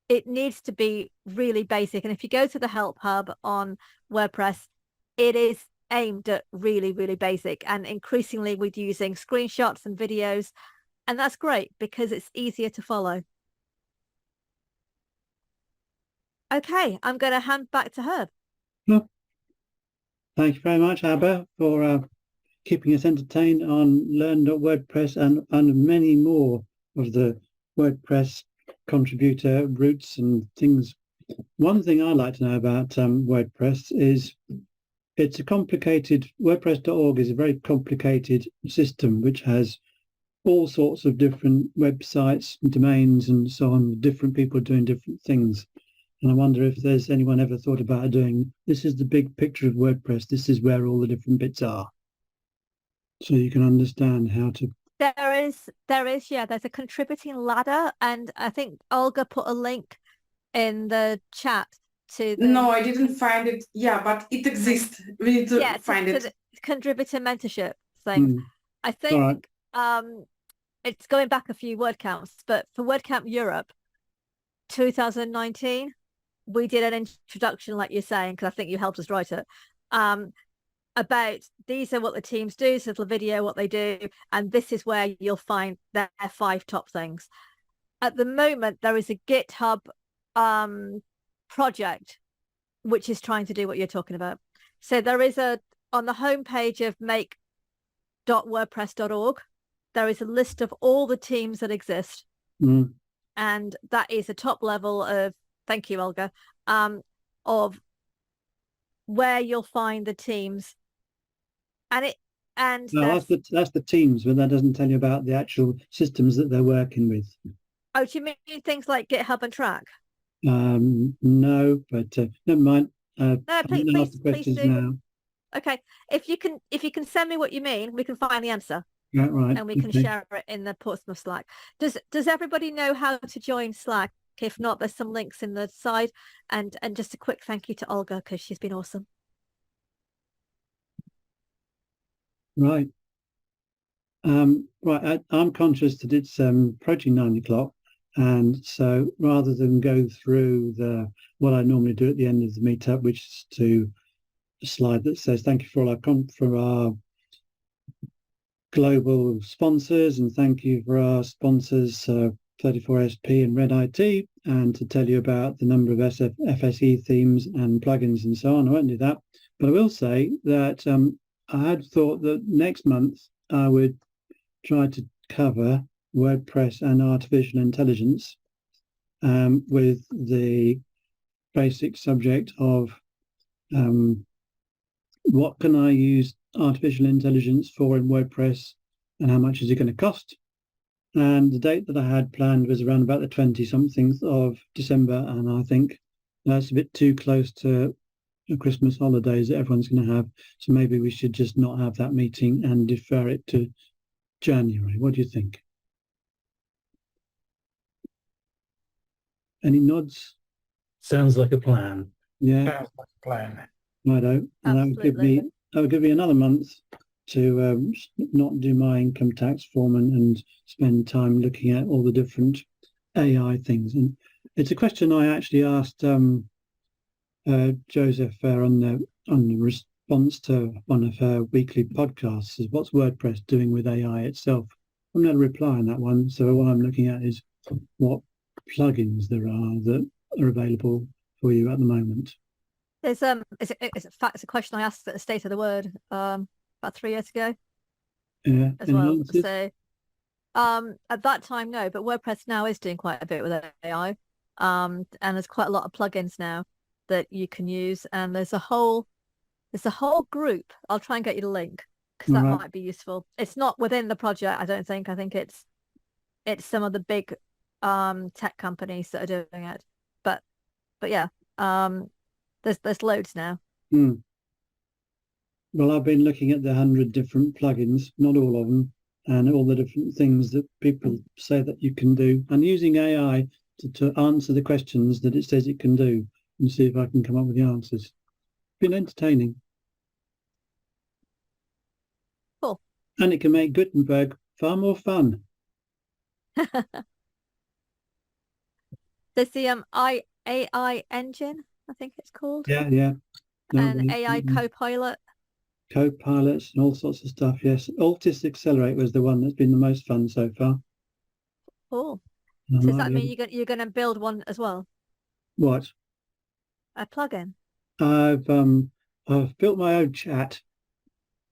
It needs to be really basic. And if you go to the Help Hub on WordPress, it is aimed at really, really basic. And increasingly we're using screenshots and videos, and that's great because it's easier to follow. Okay, I'm going to hand back to Herb. Well, thank you very much, Abha, for keeping us entertained on Learn.WordPress and many more of the WordPress contributor routes and things. One thing I like to know about WordPress is it's a complicated, WordPress.org is a very complicated system which has all sorts of different websites, domains and so on, different people doing different things. And I wonder if there's anyone ever thought about doing, this is the big picture of WordPress, this is where all the different bits are. So you can understand how to... There is, yeah, there's a contributing ladder, and I think Olga put a link in the chat to the... No, I didn't find it. Yeah, but it exists. We need to find it. The contributor mentorship thing. I think it's going back a few word counts, but for WordCamp Europe 2019, we did an introduction, like you're saying, because I think you helped us write it, about these are what the teams do, this little video, what they do, and this is where you'll find their 5 top things. At the moment, there is a GitHub project which is trying to do what you're talking about. So there is on the homepage of make.wordpress.org, there is a list of all the teams that exist. Mm. And that is a top level of, thank you, Olga, of where you'll find the teams. And No, that's the teams, but that doesn't tell you about the actual systems that they're working with. Oh, do you mean things like GitHub and Track? No, but never mind. No, I'm please, going to ask the questions do. now. Okay, if you can send me what you mean, we can find the answer. Yeah, right. And we can share it in the Portsmouth Slack. Does everybody know how to join Slack? If not, there's some links in the side. And just a quick thank you to Olga, because she's been awesome. Right. Right. I'm conscious that it's approaching 9 o'clock, and so rather than go through what I normally do at the end of the meetup, which is to a slide that says thank you for our global sponsors, and thank you for our sponsors 34SP and Red IT, and to tell you about the number of FSE themes and plugins and so on. I won't do that, but I will say that I had thought that next month I would try to cover WordPress and artificial intelligence with the basic subject of what can I use artificial intelligence for in WordPress, and how much is it going to cost? And the date that I had planned was around about the 20-something of December, and I think that's a bit too close to the Christmas holidays that everyone's going to have. So maybe we should just not have that meeting and defer it to January. What do you think? Any nods? Sounds like a plan. Yeah. Sounds like a plan. Righto. And Absolutely. that would give me another month to not do my income tax form and spend time looking at all the different AI things. And it's a question I actually asked Joseph on the response to one of her weekly podcasts, is what's WordPress doing with AI itself? I'm not a reply on that one. So what I'm looking at is what plugins there are that are available for you at the moment. There's it's a question I asked at the State of the Word about 3 years ago. Yeah. As well. So at that time, no, but WordPress now is doing quite a bit with AI. And there's quite a lot of plugins now that you can use, and there's a whole group. I'll try and get you the link, because that might be useful. It's not within the project, I don't think. I think it's some of the big tech companies that are doing it. But yeah, there's loads now. Well, I've been looking at the 100 different plugins, not all of them, and all the different things that people say that you can do, and using AI to answer the questions that it says it can do, and see if I can come up with the answers. It's been entertaining. Cool. And it can make Gutenberg far more fun. There's the AI engine, I think it's called. Yeah. No, and AI Copilot. Copilots and all sorts of stuff, yes. Altis Accelerate was the one that's been the most fun so far. Cool. So does that mean you're going to build one as well? What? A plugin? I've built my own chat.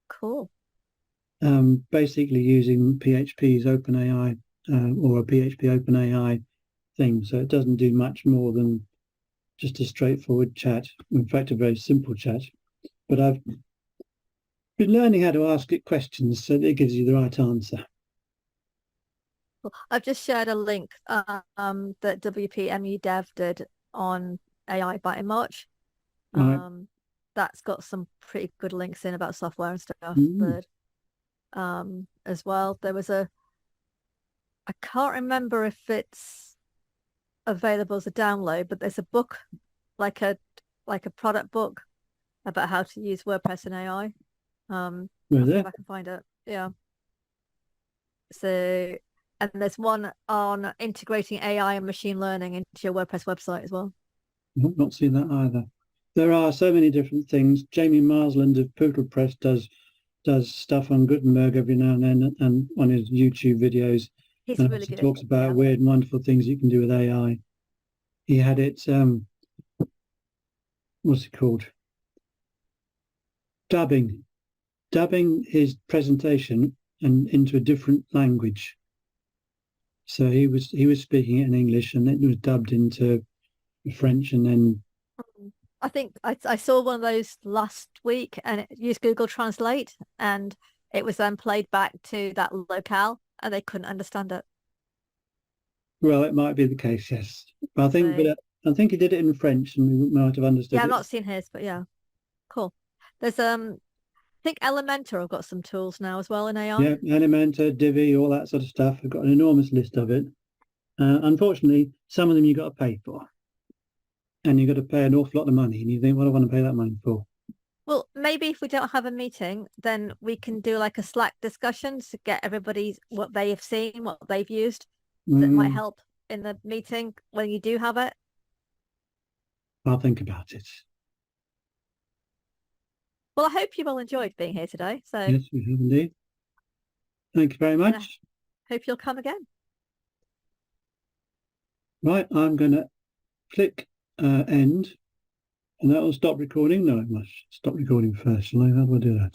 Cool. Basically using PHP's OpenAI or a PHP OpenAI thing. So it doesn't do much more than just a straightforward chat. In fact, a very simple chat. But I've been learning how to ask it questions so that it gives you the right answer. I've just shared a link that WPMU Dev did on AI by March. That's got some pretty good links in about software and stuff. But as well, there was I can't remember if it's available as a download, but there's a book, like a product book about how to use WordPress and AI. I'll see if I can find it. Yeah. So, and there's one on integrating AI and machine learning into your WordPress website as well. I've not seen that either. There are so many different things. Jamie Marsland of PoodlePress does stuff on Gutenberg every now and then, and on his YouTube videos. He's really good. He talks about weird and wonderful things you can do with AI. He had it what's it called? Dubbing his presentation and into a different language. So he was speaking it in English, and it was dubbed into French, and then I think I saw one of those last week, and it used Google Translate, and it was then played back to that locale, and they couldn't understand it. well, it might be the case, yes. But I think he did it in French, and we might have understood. Yeah, I've it. not seen his, but yeah, cool. There's I think Elementor have got some tools now as well in AI. Yeah, Elementor, Divi, all that sort of stuff. I've got an enormous list of it. Unfortunately, some of them you've got to pay for. And you've got to pay an awful lot of money. And you think, what do I want to pay that money for? Well, maybe if we don't have a meeting, then we can do like a Slack discussion to get everybody what they have seen, what they've used. That might help in the meeting when you do have it. I'll think about it. Well, I hope you've all enjoyed being here today. So Yes, we have indeed. Thank you very much. Hope you'll come again. Right, I'm going to click end, and that will stop recording. No, it must stop recording first. Shall I? How do I do that?